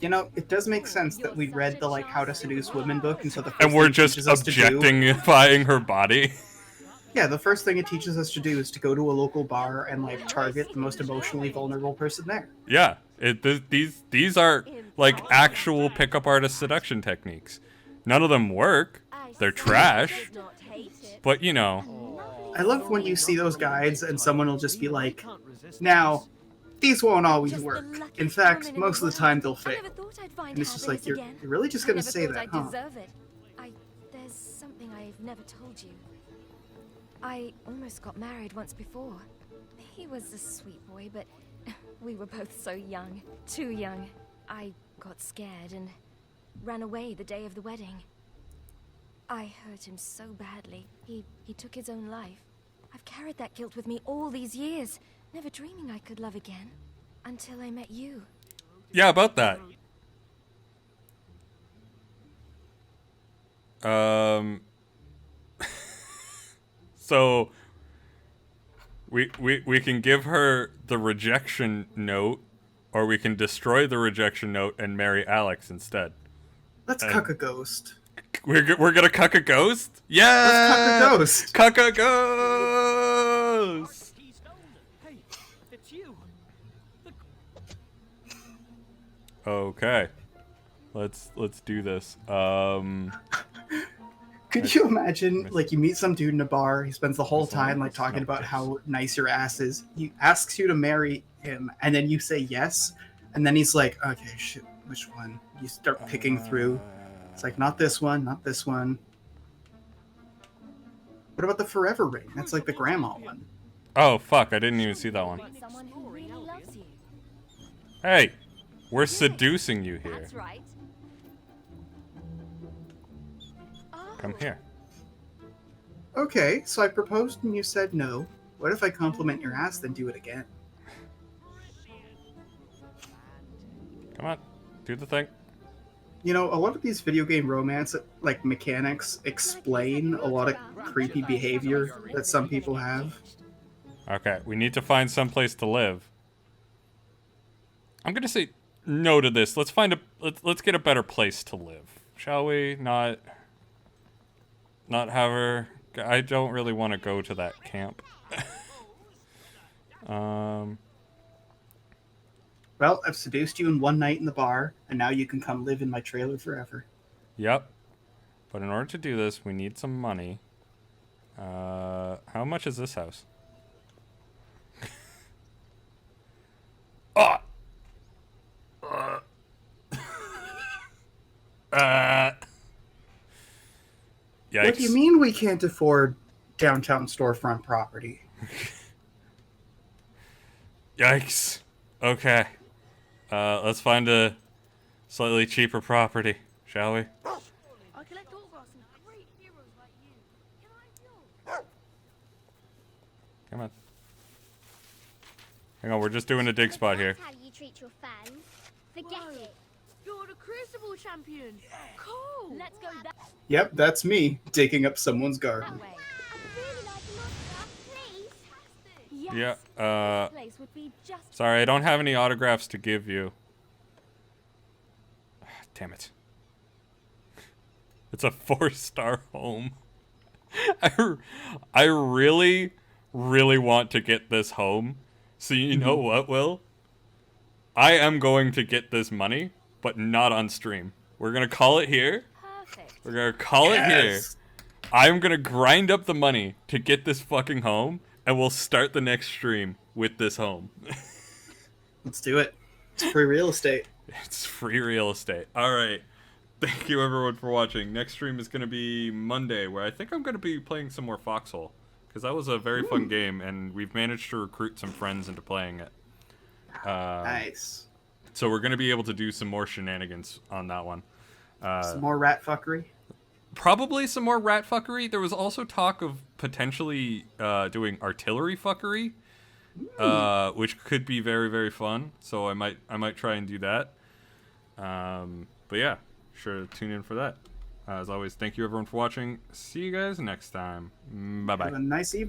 You know, it does make sense that we read the How to Seduce Women book, and so the first And we're thing it just teaches us to do- objectifying her body. Yeah, the first thing it teaches us to do is to go to a local bar and target the most emotionally vulnerable person there. Yeah, these are actual pickup artist seduction techniques. None of them work. They're trash. But you know. I love when you see those guides and someone will just be like, now, these won't always work. In fact, most of the time they'll fail. And it's just like, you're really just going to say that, huh? There's something I've never told you. I almost got married once before. He was a sweet boy, but we were both so young. Too young. I got scared and ran away the day of the wedding. I hurt him so badly. He took his own life. I've carried that guilt with me all these years, never dreaming I could love again. Until I met you. Yeah, about that. So we can give her the rejection note, or we can destroy the rejection note and marry Alex instead. Let's cuck a ghost. We're gonna cuck a ghost? Yeah! Let's cuck a ghost! Cuck a ghost! Hey, it's you. Okay. Let's do this. Could you imagine, you meet some dude in a bar, he spends the whole time, talking about how nice your ass is. He asks you to marry him, and then you say yes, and then he's like, okay, shit, which one? You start picking through. It's like, not this one, not this one. What about the forever ring? That's the grandma one. Oh, fuck, I didn't even see that one. Someone who really loves you. Hey, we're seducing you here. That's right. Come here. Okay, so I proposed and you said no. What if I compliment your ass, then do it again? Come on, do the thing. You know, a lot of these video game romance, mechanics explain a lot of creepy behavior that some people have. Okay, we need to find some place to live. I'm gonna say no to this. Let's get a better place to live, shall we? Not have her. I don't really want to go to that camp. Well, I've seduced you in one night in the bar, and now you can come live in my trailer forever. Yep. But in order to do this, we need some money. How much is this house? Oh! Yikes. What do you mean we can't afford downtown storefront property? Yikes. Okay. Let's find a slightly cheaper property, shall we? I collect autographs from great heroes like you. Can I have yours? Come on. Hang on, we're just doing a dig spot here. That's how you treat your fans. Forget it. You're the Crucible champion. Cool. Let's go that Yep, that's me, digging up someone's garden. way. I'd really like an autograph, please. Yeah. This place would be just Sorry, I don't have any autographs to give you. Damn it. It's a 4-star home. I really, really want to get this home. So you know what, Will? I am going to get this money, but not on stream. We're going to call it here. perfect. We're going to call it here. I'm going to grind up the money to get this fucking home, and we'll start the next stream with this home. Let's do it. It's free real estate. It's free real estate. All right. Thank you, everyone, for watching. Next stream is going to be Monday, where I think I'm going to be playing some more Foxhole, because that was a very fun game, and we've managed to recruit some friends into playing it. Nice. So we're going to be able to do some more shenanigans on that one. Some more rat fuckery? Probably some more rat fuckery. There was also talk of potentially doing artillery fuckery, which could be very, very fun. So I might try and do that. But yeah, sure to tune in for that. As always, thank you everyone for watching. See you guys next time. Bye bye. Have a nice evening.